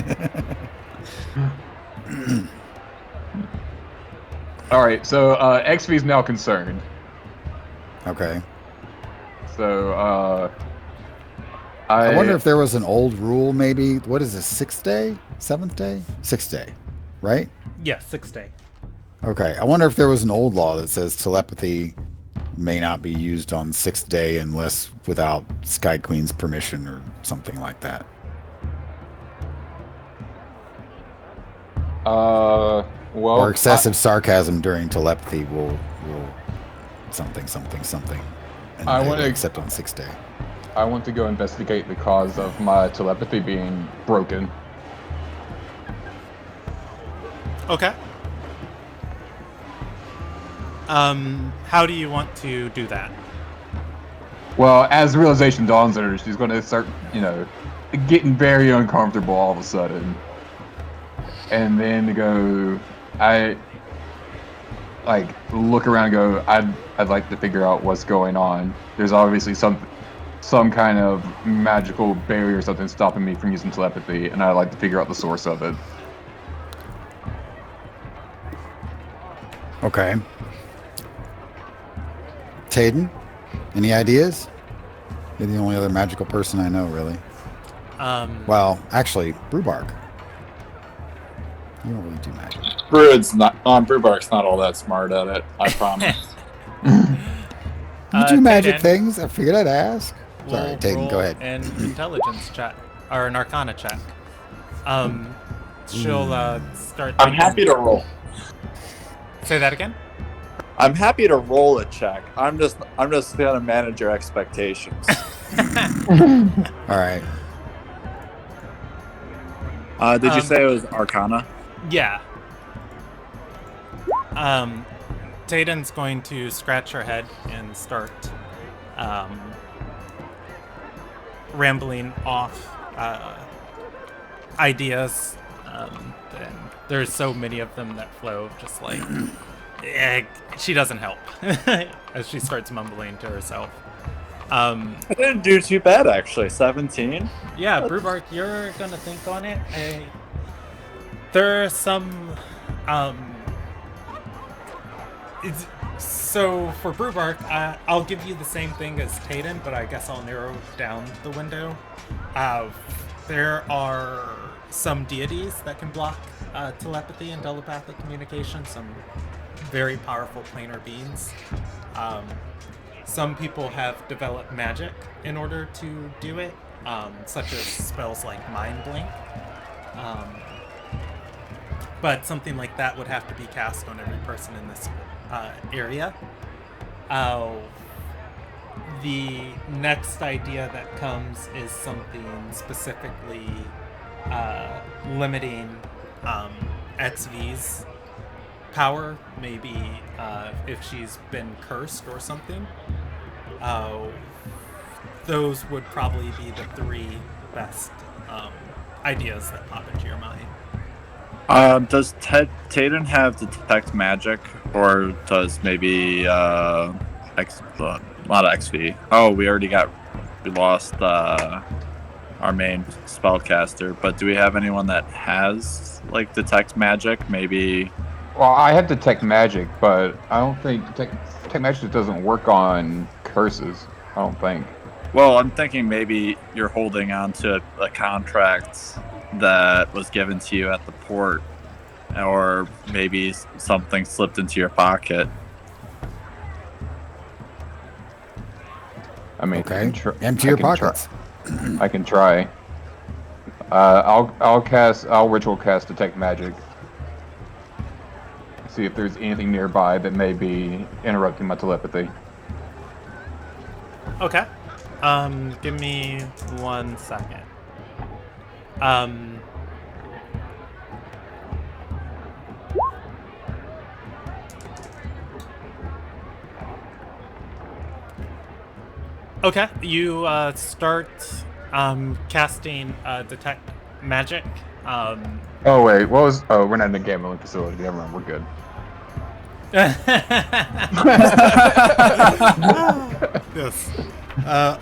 All right, so XP is now concerned. Okay. So I wonder if there was an old rule, maybe. What is this, 6th day? 7th day? 6th day, right? Yeah, 6th day. Okay. I wonder if there was an old law that says telepathy may not be used on 6th day unless without Sky Queen's permission or something like that. well, Or excessive sarcasm during telepathy will something. And I they wanna- accept on 6th day. I want to go investigate the cause of my telepathy being broken. Okay. How do you want to do that? Well, as the realization dawns on her, she's going to start, getting very uncomfortable all of a sudden. And then I look around and go, I'd like to figure out what's going on. There's obviously some kind of magical barrier or something stopping me from using telepathy, and I'd like to figure out the source of it. Okay. Tayden, any ideas? You're the only other magical person I know, really. Well, actually, Brewbark. You don't really do magic. Brewbark's not all that smart at it, I promise. You do magic Tayden, things? I figured I'd ask. Sorry, we'll Tayden, roll go ahead. An intelligence check or an Arcana check. She'll start. I'm happy to roll. Say that again. I'm happy to roll a check. I'm just gonna manage your expectations. All right. Did you say it was Arcana? Yeah. Tayden's going to scratch her head and start rambling off ideas. And there's so many of them that flow, just like she doesn't help as she starts mumbling to herself. I didn't do too bad, actually. 17. Yeah, Brewbark, you're gonna think on it. There are some. So for Brewbark, I'll give you the same thing as Tayden, but I guess I'll narrow down the window. There are some deities that can block telepathy and telepathic communication. Some very powerful planar beings. Some people have developed magic in order to do it, such as spells like Mind Blink. But something like that would have to be cast on every person in this area. The next idea that comes is something specifically limiting XV's power, maybe if she's been cursed or something. Those would probably be the three best ideas that pop into your mind. Does Tayden have detect magic, or does maybe not XV? Oh, we lost our main spellcaster. But do we have anyone that has like detect magic? Maybe. Well, I have detect magic, but I don't think detect magic doesn't work on curses. I don't think. Well, I'm thinking maybe you're holding on to a contract that was given to you at the port, or maybe something slipped into your pocket. I mean, Okay. Empty your pockets. I can try. I'll ritual cast detect magic. See if there's anything nearby that may be interrupting my telepathy. Okay. Give me 1 second. Okay, you start casting detect magic. Oh wait, what was? Oh, we're not in the gambling facility. Never mind, we're good. Yes.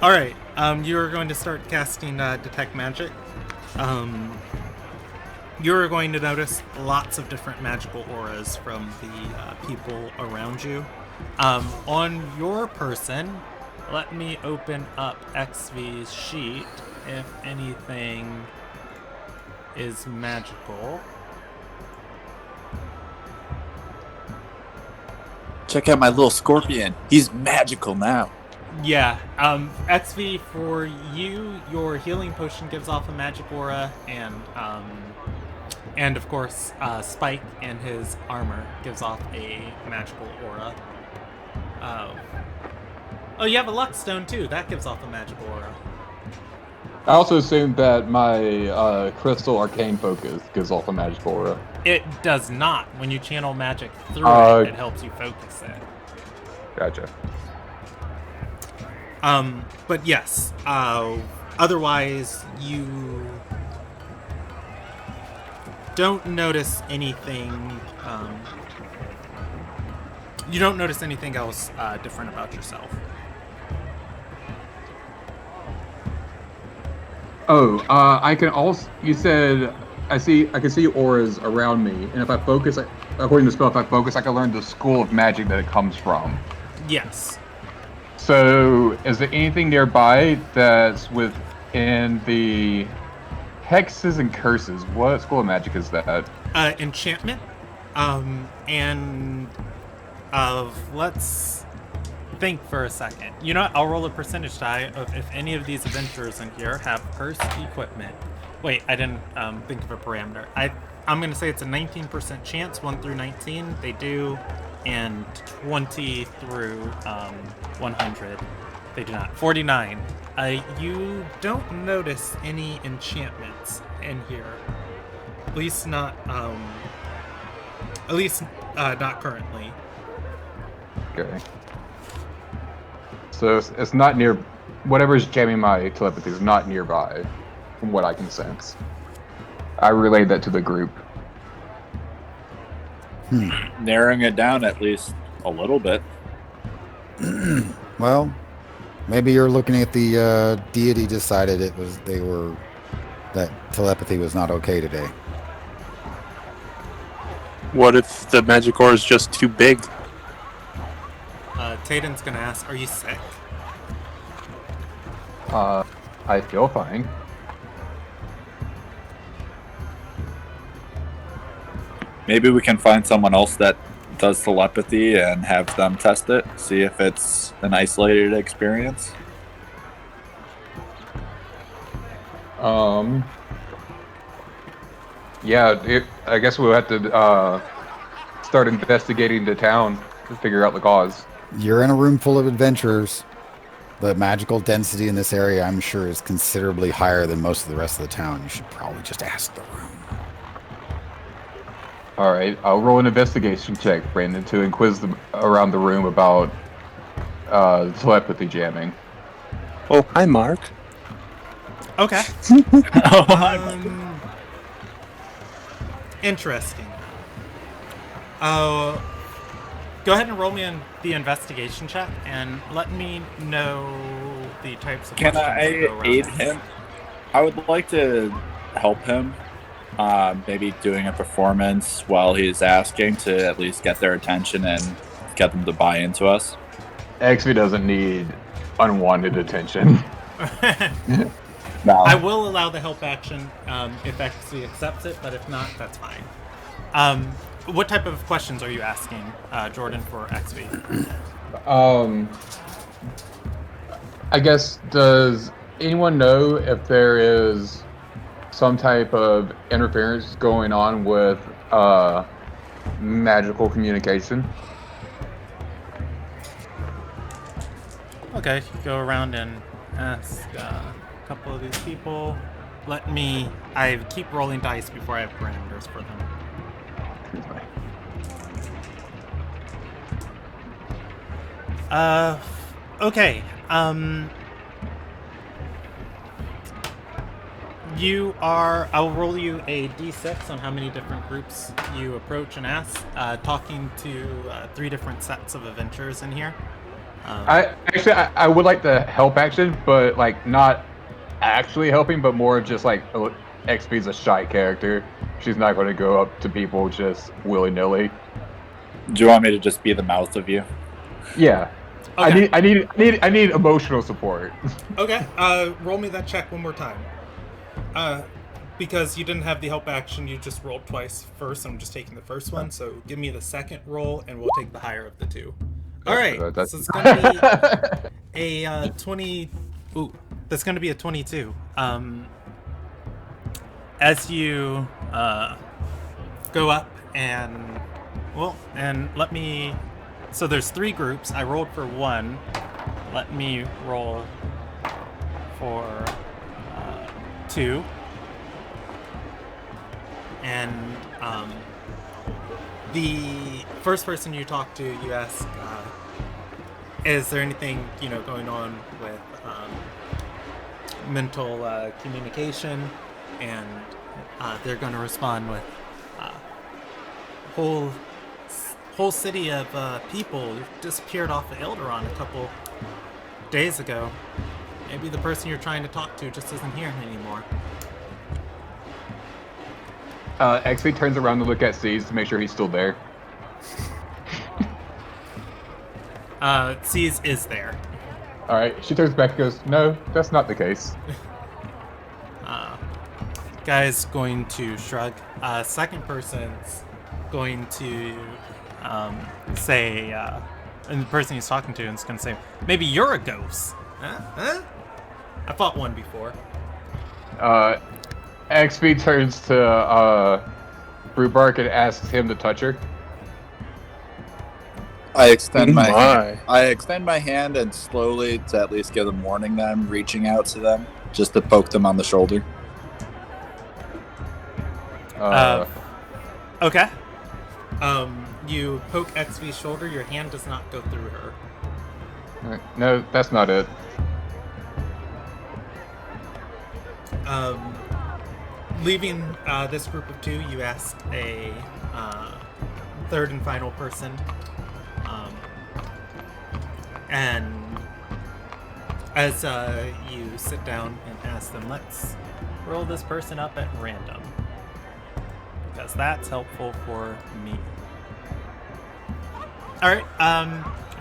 All right. You are going to start casting detect magic. You are going to notice lots of different magical auras from the people around you. On your person, let me open up XV's sheet. If anything is magical. Check out my little scorpion. He's magical now. Yeah, XV, for you, your healing potion gives off a magic aura, and of course, Spike and his armor gives off a magical aura. Oh, you have a luck stone too. That gives off a magical aura. I also assume that my crystal arcane focus gives off a magical aura. It does not. When you channel magic through it helps you focus it. Gotcha. But yes, otherwise you don't notice anything, you don't notice anything else different about yourself. Oh, I can also. You said I can see auras around me, and if I focus, according to the spell, if I focus, I can learn the school of magic that it comes from. Yes. So, is there anything nearby that's within the hexes and curses? What school of magic is that? Enchantment. Let's think for a second. You know what? I'll roll a percentage die of if any of these adventurers in here have cursed equipment. Wait, I didn't think of a parameter. I'm going to say it's a 19% chance, 1 through 19. They do, and 20 through 100. They do not. 49. You don't notice any enchantments in here. At least not not currently. Okay. So it's not near. Whatever's jamming my telepathy is not nearby, from what I can sense. I relayed that to the group. Narrowing it down at least a little bit. Well, maybe you're looking at the deity decided that telepathy was not okay today. What if the magic ore is just too big? Taden's gonna ask, are you sick? I feel fine. Maybe we can find someone else that does telepathy and have them test it, see if it's an isolated experience. Yeah, I guess we'll have to start investigating the town to figure out the cause. You're in a room full of adventurers. The magical density in this area, I'm sure, is considerably higher than most of the rest of the town. You should probably just ask the room. All right, I'll roll an investigation check, Brandon, to inquise around the room about telepathy jamming. Oh, hi, Mark. Okay. Interesting. Go ahead and roll me in the investigation check and let me know the types of Can questions I that go around aid this. him? I would like to help him. Maybe doing a performance while he's asking to at least get their attention and get them to buy into us. XV doesn't need unwanted attention. No. I will allow the help action if XV accepts it, but if not, that's fine. What type of questions are you asking, Jordan, for XV? I guess, does anyone know if there is some type of interference going on with magical communication? Okay, go around and ask a couple of these people. I keep rolling dice before I have parameters for them. Okay. I'll roll you a d6 on how many different groups you approach and ask, talking to 3 different sets of adventurers in here. I would like the help action, but like not actually helping, but more just like XP's a shy character. She's not going to go up to people just willy nilly. Do you want me to just be the mouth of you? Yeah. Okay. I need emotional support. Okay. Roll me that check one more time. Because you didn't have the help action, you just rolled twice first. I'm just taking the first one, so give me the second roll, and we'll take the higher of the 2. All right. So it's gonna be a 20. Ooh, that's gonna be a 22. As you go up and let me. So there's 3 groups. I rolled for 1. Let me roll for 2. And the first person you talk to, you ask, is there anything going on with mental communication? And they're going to respond with whole city of people disappeared off of Ilderon a couple days ago. Maybe the person you're trying to talk to just isn't here anymore. XP turns around to look at C's to make sure he's still there. C's is there. Alright, she turns back and goes, no, that's not the case. Guy's going to shrug. Second person's going to say, and the person he's talking to is going to say, maybe you're a ghost. Huh? I fought one before. XP turns to Brewbark and asks him to touch her. I extend my hand and slowly, to at least give them warning that I'm reaching out to them, just to poke them on the shoulder. Okay. You poke XV's shoulder. Your hand does not go through her. No, that's not it. Leaving this group of 2, you ask a third and final person. And as you sit down and ask them, let's roll this person up at random. Because that's helpful for me. Alright,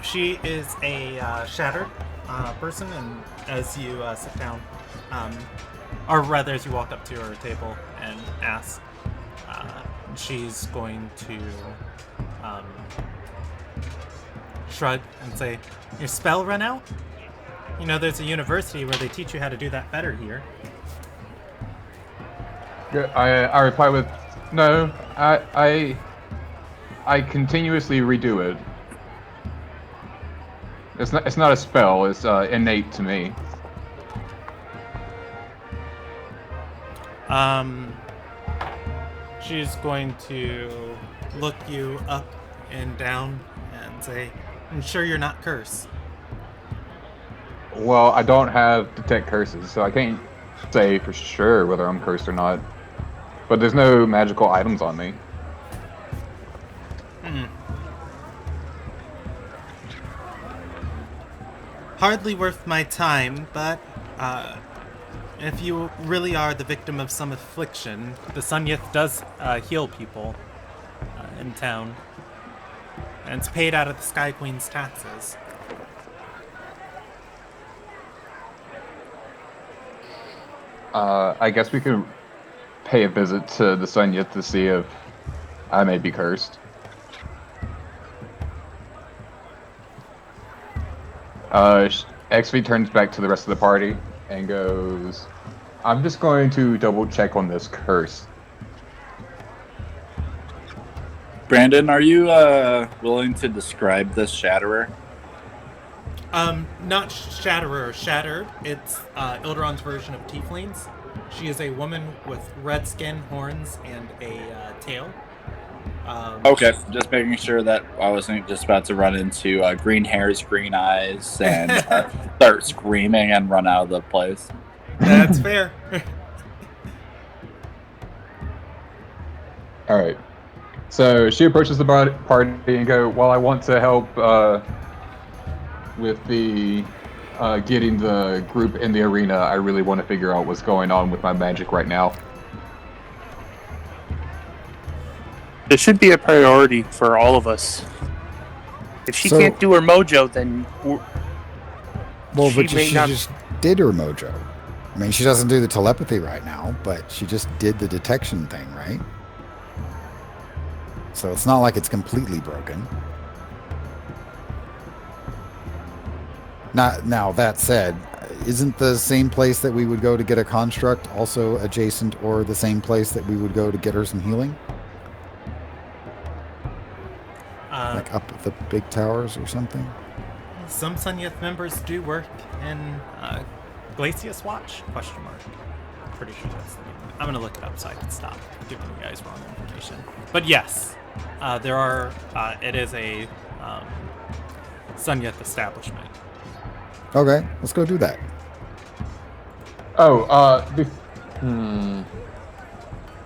she is a shattered person, and as you sit down, or rather as you walk up to her table and ask, she's going to shrug and say, your spell run out? You know, there's a university where they teach you how to do that better here. I reply with, no, I continuously redo it. It's not a spell, it's innate to me. She's going to look you up and down and say, I'm sure you're not cursed. Well, I don't have detect curses, so I can't say for sure whether I'm cursed or not. But there's no magical items on me. Hardly worth my time, but if you really are the victim of some affliction, the Sunyith does heal people in town. And it's paid out of the Sky Queen's taxes. I guess we could pay a visit to the sun yet to see if I may be cursed. XV turns back to the rest of the party and goes, I'm just going to double check on this curse. Brandon, are you willing to describe this Shatterer? Not Shatterer, Shattered. It's Ilderon's version of Tieflings. She is a woman with red skin, horns, and a tail. Okay, just making sure that I wasn't just about to run into green hairs, green eyes, and start screaming and run out of the place. That's fair. All right. So she approaches the party and go, well, I want to help with the getting the group in the arena. I really want to figure out what's going on with my magic right now. It should be a priority for all of us. If she can't do her mojo, then she just did her mojo. I mean, she doesn't do the telepathy right now, but she just did the detection thing, right? So it's not like it's completely broken. Now, that said, isn't the same place that we would go to get a construct also adjacent or the same place that we would go to get her some healing? Like up at the big towers or something? Some Sunyeth members do work in Glacius Watch? Question mark. Pretty sure that's the name. I'm gonna look it up so I can stop giving you guys wrong information. But yes, there are. It is a Sunyeth establishment. Okay, let's go do that.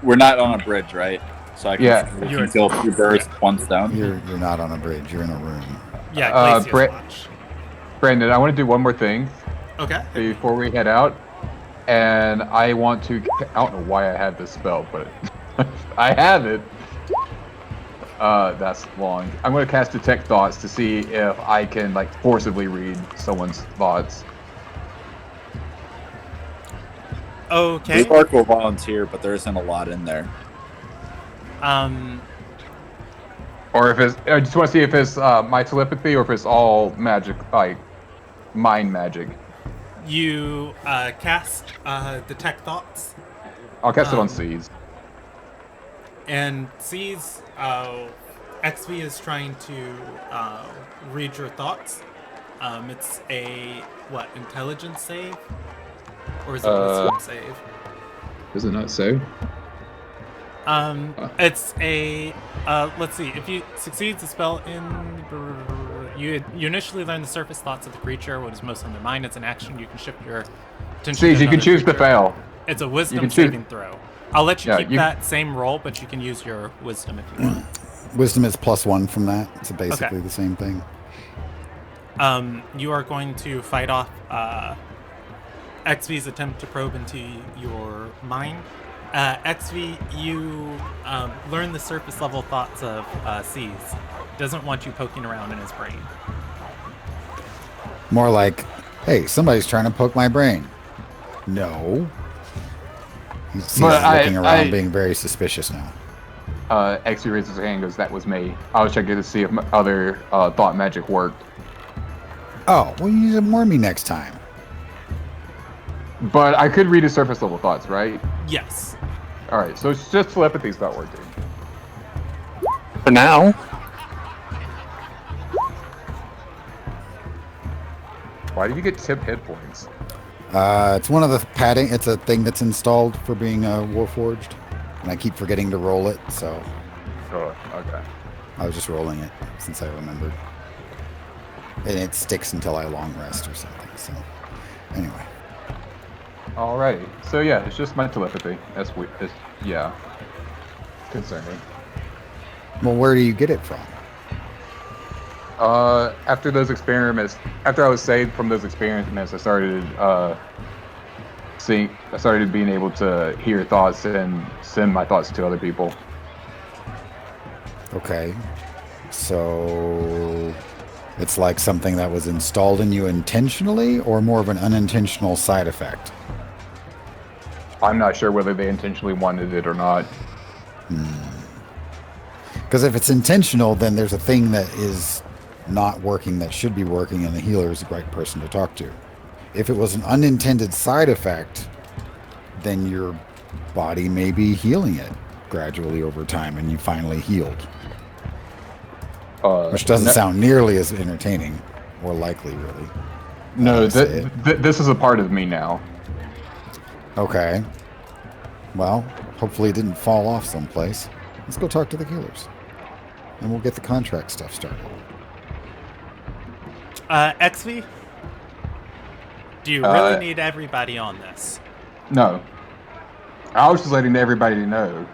We're not on a bridge, right? So I can kill 2 birds with 1 stone. You're not on a bridge. You're in a room. Yeah, Glacius Watch. Brandon, I want to do one more thing. Okay. Before we head out, and I want to. I don't know why I have this spell, but I have it. That's long. I'm going to cast Detect Thoughts to see if I can like forcibly read someone's thoughts. Okay. Clark will volunteer, but there isn't a lot in there. Or if it's, I just want to see if it's my telepathy or if it's all magic, like mind magic. You cast Detect Thoughts. I'll cast it on C's. And C's, XV is trying to read your thoughts. It's a, intelligence save? Or is it a wisdom save? Is it not so? It's a, let's see, if you succeed the spell you initially learn the surface thoughts of the creature, what is most on their mind. It's an action. You can shift your attention to you can choose to fail. It's a wisdom saving throw. I'll let you keep that same roll, but you can use your wisdom if you want. Wisdom is +1 from that. It's basically the same thing. You are going to fight off XV's attempt to probe into your mind. XV, you learn the surface level thoughts of C's. Doesn't want you poking around in his brain. More like, hey, somebody's trying to poke my brain. No. He's looking around, being very suspicious now. XV raises his hand and goes, that was me. I was checking to see if my other thought magic worked. Oh, well, you need to warn me next time. But I could read his surface level thoughts, right? Yes. Alright, so it's just telepathy's not working. For now. Why did you get tip hit points? It's one of the padding. It's a thing that's installed for being Warforged. And I keep forgetting to roll it, so... Oh, okay. I was just rolling it since I remembered. And it sticks until I long rest or something, so... Anyway. Alright, so yeah, it's just my telepathy. That's weird. Yeah. Concerning. Well, where do you get it from? After those experiments, after I was saved from those experiments, I started being able to hear thoughts and send my thoughts to other people. Okay. So it's like something that was installed in you intentionally or more of an unintentional side effect? I'm not sure whether they intentionally wanted it or not. Because if it's intentional, then there's a thing that is not working that should be working, and the healer is the right person to talk to. If it was an unintended side effect, then your body may be healing it gradually over time, and you finally healed. Which doesn't sound nearly as entertaining or likely, really. No, this is a part of me now. Okay. Well, hopefully it didn't fall off someplace. Let's go talk to the healers. And we'll get the contract stuff started. XV? Do you really need everybody on this? No. I was just letting everybody know.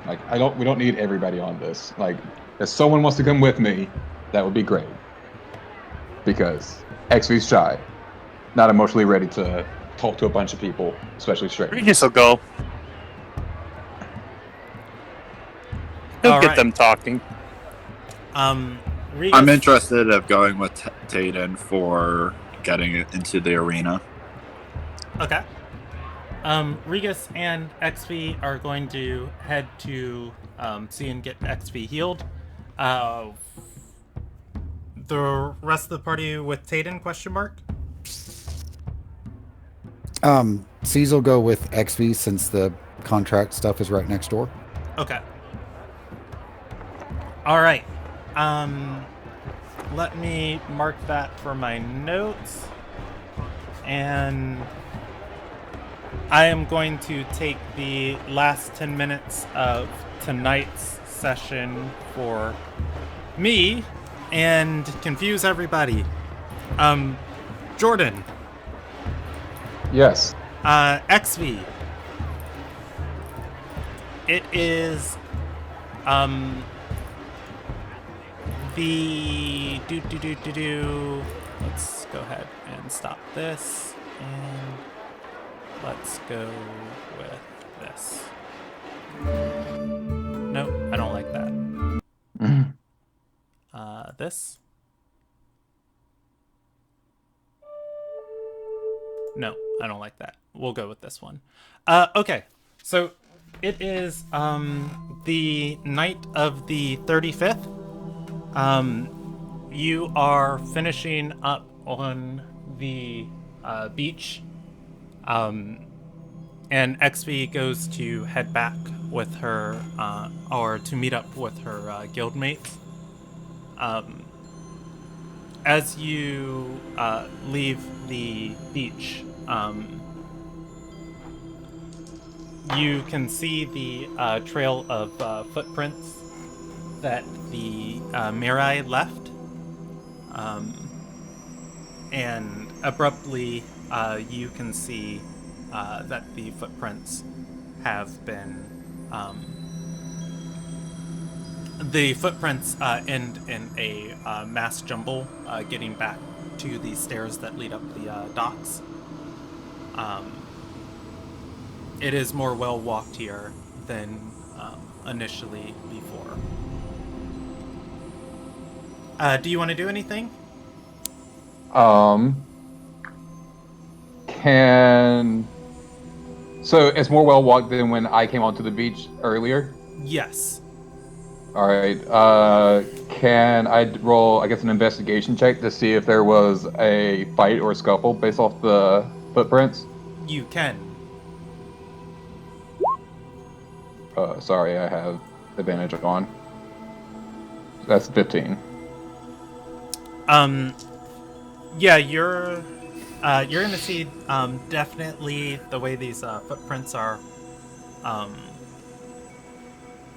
Like, we don't need everybody on this. Like, if someone wants to come with me, that would be great. Because XV's shy. Not emotionally ready to talk to a bunch of people, especially strangers. Regis will go. He'll get them talking. Regis, I'm interested in going with Tayden for getting it into the arena. Okay. Regis and XV are going to head to see and get XV healed. The rest of the party with Tayden, question mark? C's will go with XV since the contract stuff is right next door. Okay. All right. Let me mark that for my notes. And I am going to take the last 10 minutes of tonight's session for me and confuse everybody. Jordan. Yes. XV. It is the let's go ahead and stop this, and let's go with this. Nope, I don't like that. This. No, I don't like that. We'll go with this one. Okay, so it is the night of the 35th. You are finishing up on the beach, and XV goes to head back with her, or to meet up with her guildmates. As you leave the beach, you can see the trail of footprints that the Mirai left, and abruptly you can see that the footprints have been end in a mass jumble getting back to the stairs that lead up the docks. It is more well walked here than initially before. Do you want to do anything? So it's more well walked than when I came onto the beach earlier? Yes. All right. Can I roll, I guess, an investigation check to see if there was a fight or a scuffle based off the footprints? You can. Sorry, I have advantage on. That's 15. Yeah, you're gonna see definitely the way these footprints are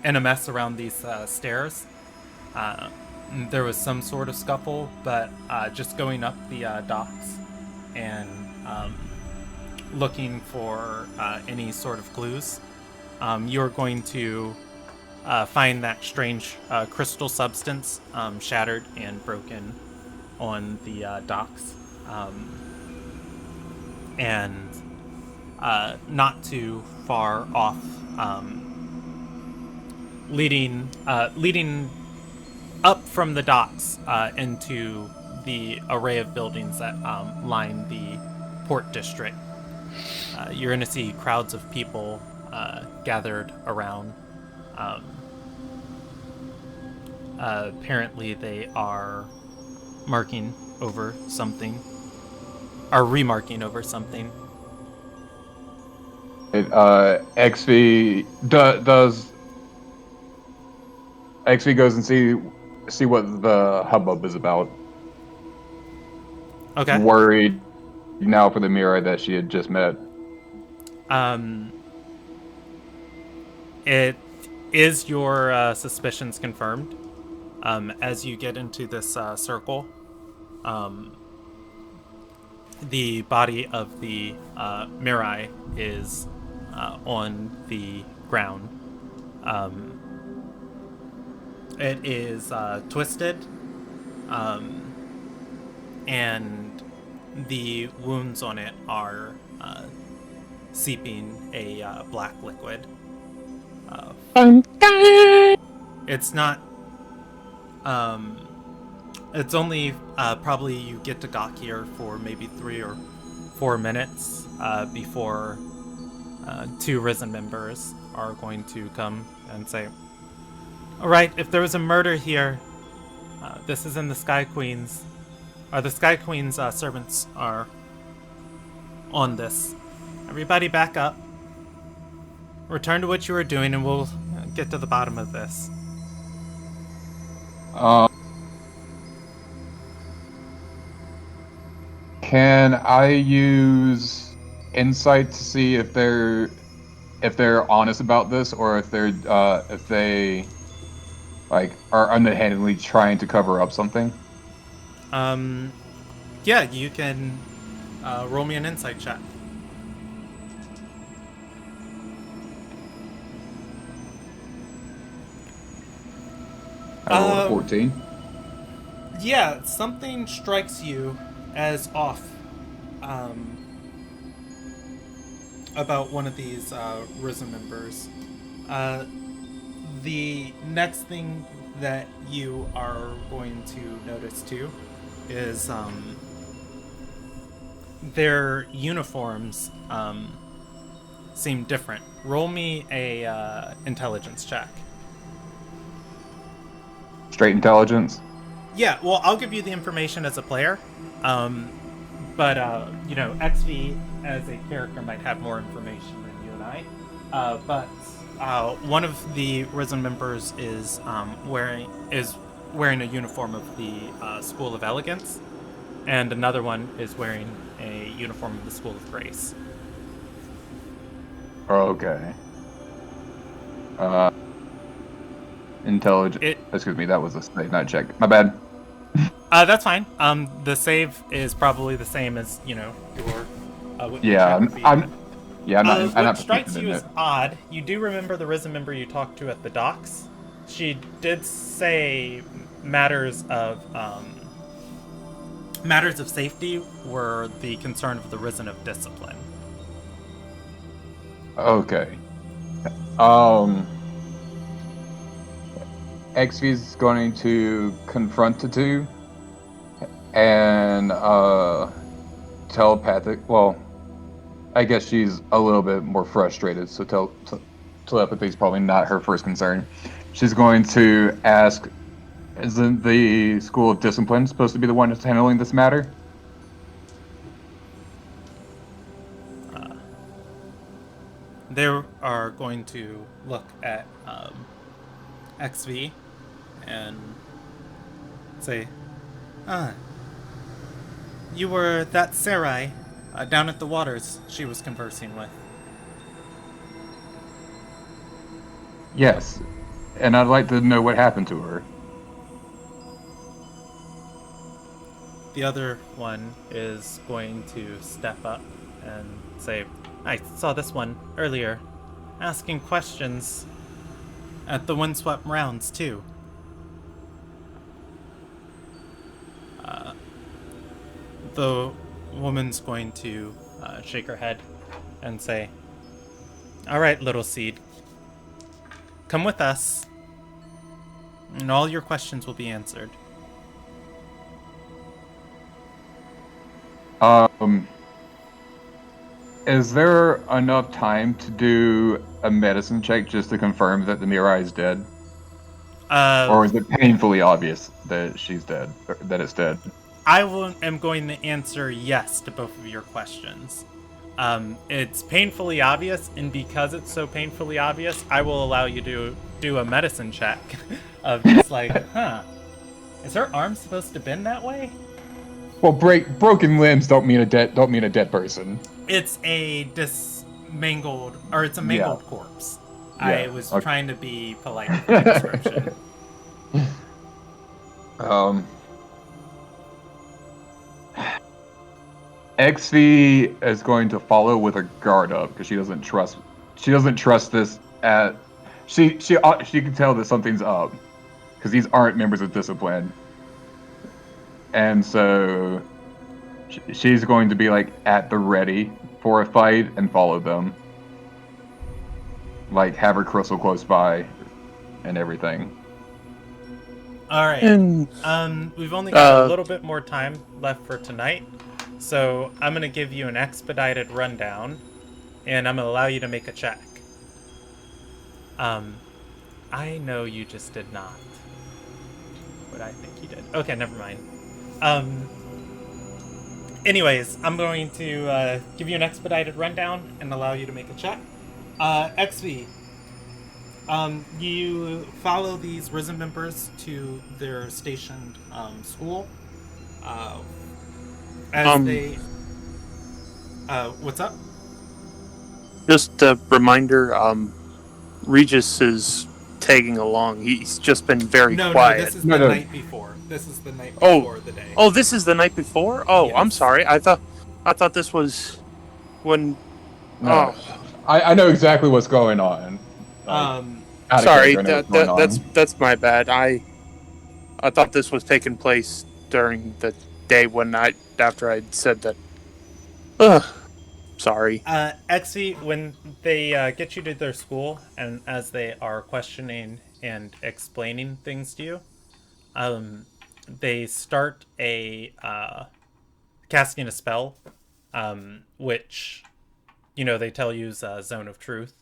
in a mess around these stairs. There was some sort of scuffle, but just going up the docks and looking for any sort of clues, you're going to find that strange crystal substance shattered and broken on the docks, and not too far off, leading up from the docks into the array of buildings that line the port district. you're going to see crowds of people gathered around. Apparently they are marking over something, are remarking over something. XV does XV goes and see what the hubbub is about. Okay. Worried now for the Mirai that she had just met. It is your suspicions confirmed. As you get into this circle, the body of the Mirai is on the ground. It is twisted, and the wounds on it are seeping a black liquid. It's not. It's only probably you get to dock here for maybe 3 or 4 minutes before 2 Risen members are going to come and say, "All right, if there was a murder here, this is in the Sky Queen's. The Sky Queen's servants are on this. Everybody back up. Return to what you were doing, and we'll get to the bottom of this." Can I use insight to see if they're honest about this, or if they like are underhandedly trying to cover up something? Yeah, you can roll me an insight check. I rolled a 14. Yeah, something strikes you as off about one of these Risen members. The next thing that you are going to notice too is their uniforms seem different. Roll me a intelligence check. Straight intelligence. Yeah, well, I'll give you the information as a player, but XV as a character might have more information than you and I. But one of the Risen members is wearing a uniform of the School of Elegance, and another one is wearing a uniform of the School of Grace. Okay. Intelligence. Excuse me, that was a save, not check. My bad. That's fine. The save is probably the same as your. What what strikes you as odd. You do remember the Risen member you talked to at the docks. She did say matters of safety were the concern of the Risen of discipline. Okay. XV's going to confront the two and telepathic. Well, I guess she's a little bit more frustrated, so telepathy is probably not her first concern. She's going to ask, isn't the School of Discipline supposed to be the one that's handling this matter? They are going to look at XV and say, you were that Sarai down at the waters she was conversing with. Yes, and I'd like to know what happened to her. The other one is going to step up and say, I saw this one earlier, asking questions at the Windswept rounds, too. The woman's going to shake her head and say, all right, little seed, come with us, and all your questions will be answered. Is there enough time to do a medicine check just to confirm that the Mirai is dead? Or is it painfully obvious that she's dead, or that it's dead? am going to answer yes to both of your questions. It's painfully obvious, and because it's so painfully obvious, I will allow you to do a medicine check of just like, is her arm supposed to bend that way? Well, broken limbs don't mean a dead person. It's a mangled corpse. Yeah, I was okay. trying to be polite with the description. XV is going to follow with her guard up because she doesn't trust this she can tell that something's up because these aren't members of discipline, and so she's going to be like at the ready for a fight and follow them, like have her crystal close by and everything. All right. And We've only got a little bit more time left for tonight, so I'm going to give you an expedited rundown, and I'm going to allow you to make a check. I know you just did not. But I think you did. Okay, never mind. Anyways, I'm going to give you an expedited rundown and allow you to make a check. XV. You follow these Risen members to their stationed school. What's up? just a reminder, Regis is tagging along. He's just been very quiet. No, this is the night before. This is the night before the day. Oh, this is the night before? Oh, yes. I'm sorry. I thought this was when... No. I know exactly what's going on. Sorry, that's my bad. I thought this was taking place during the day after I'd said that. Sorry. XV, when they get you to their school, and as they are questioning and explaining things to you, they start casting a spell, which, they tell you is a zone of truth.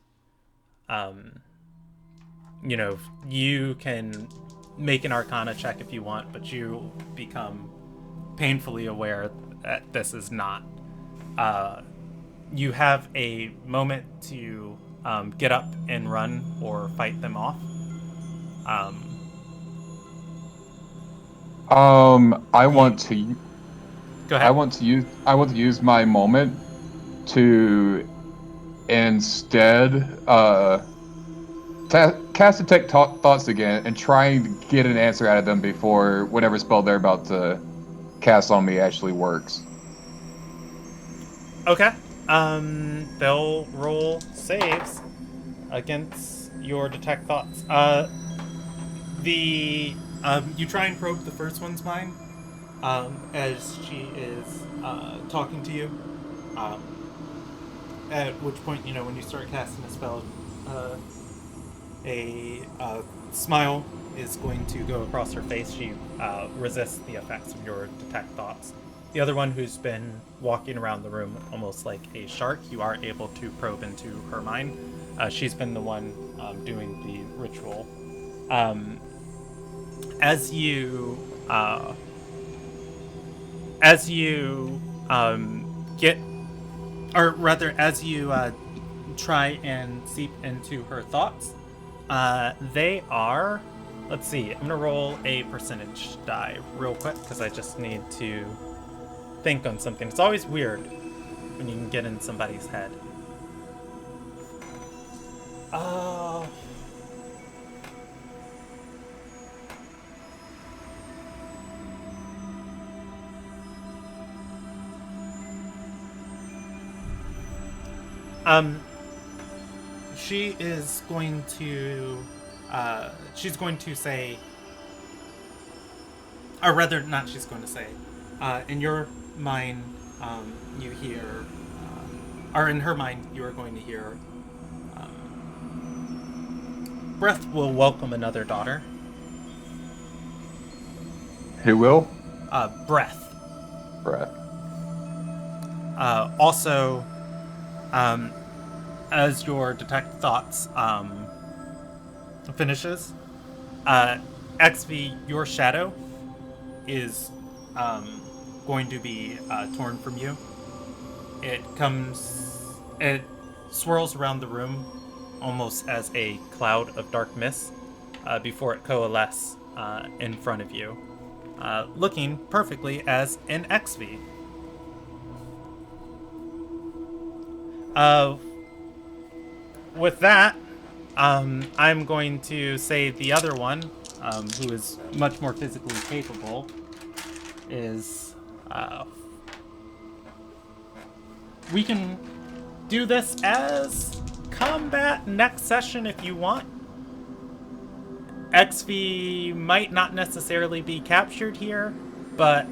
You can make an Arcana check if you want, but you become painfully aware that this is not. You have a moment to get up and run or fight them off. I want to. Go ahead. I want to use my moment to instead cast detect thoughts again and try and get an answer out of them before whatever spell they're about to cast on me actually works. Okay. They'll roll saves against your detect thoughts. You try and probe the first one's mind, as she is talking to you. At which point, when you start casting a spell, a smile is going to go across her face. She resists the effects of your detect thoughts. The other one, who's been walking around the room almost like a shark, you are able to probe into her mind. She's been the one doing the ritual. As you try and seep into her thoughts, they are, let's see, I'm gonna roll a percentage die real quick because I just need to think on something. It's always weird when you can get in somebody's head. She is going to say, or rather, not she's going to say, in your mind, you hear, or in her mind, you are going to hear, Breath will welcome another daughter. Who will? Breath. Breath. Also, As your detect thoughts finishes, XV, your shadow is going to be torn from you. It swirls around the room almost as a cloud of dark mist before it coalesces in front of you, looking perfectly as an XV. With that, I'm going to say the other one, who is much more physically capable, is... we can do this as combat next session if you want. XV might not necessarily be captured here, but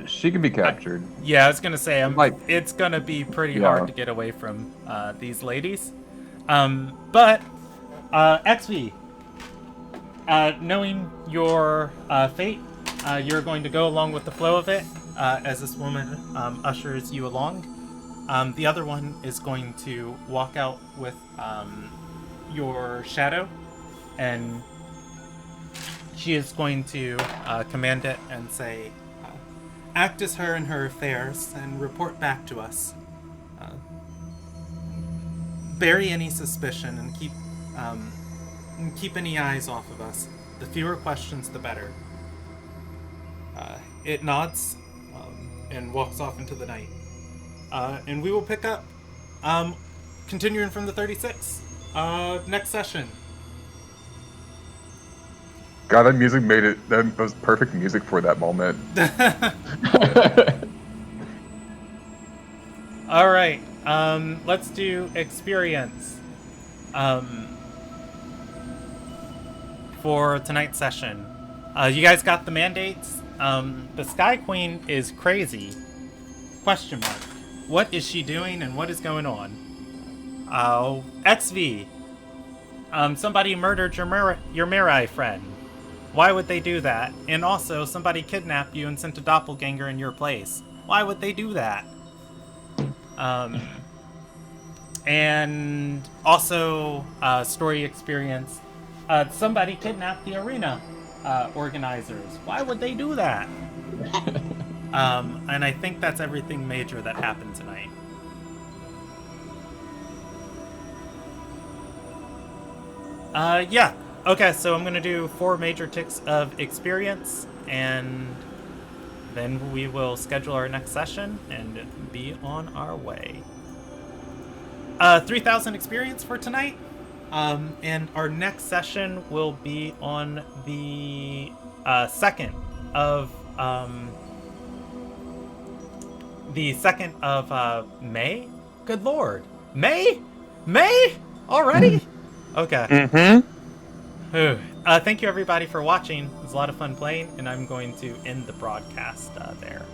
she can be captured. Yeah, I was gonna say, it's gonna be pretty hard to get away from these ladies. But XV, knowing your fate, you're going to go along with the flow of it as this woman ushers you along. The other one is going to walk out with your shadow, and she is going to command it and say, act as her in her affairs and report back to us. Bury any suspicion and keep any eyes off of us. The fewer questions, the better. It nods and walks off into the night. And we will pick up, continuing from the 36, next session. God, that music made it. That was perfect music for that moment. All right. Let's do experience. For tonight's session. You guys got the mandates? The Sky Queen is crazy. Question mark. What is she doing and what is going on? XV. Somebody murdered your Mirai friend. Why would they do that? And also, somebody kidnapped you and sent a doppelganger in your place. Why would they do that? And also, story experience. Somebody kidnapped the arena organizers. Why would they do that? And I think that's everything major that happened tonight. Yeah. Okay, so I'm gonna do 4 major ticks of experience, and then we will schedule our next session and be on our way. 3,000 experience for tonight. And our next session will be on the 2nd of May. Good Lord, May already. Okay. Mm-hmm. Thank you everybody for watching. It was a lot of fun playing, and I'm going to end the broadcast there.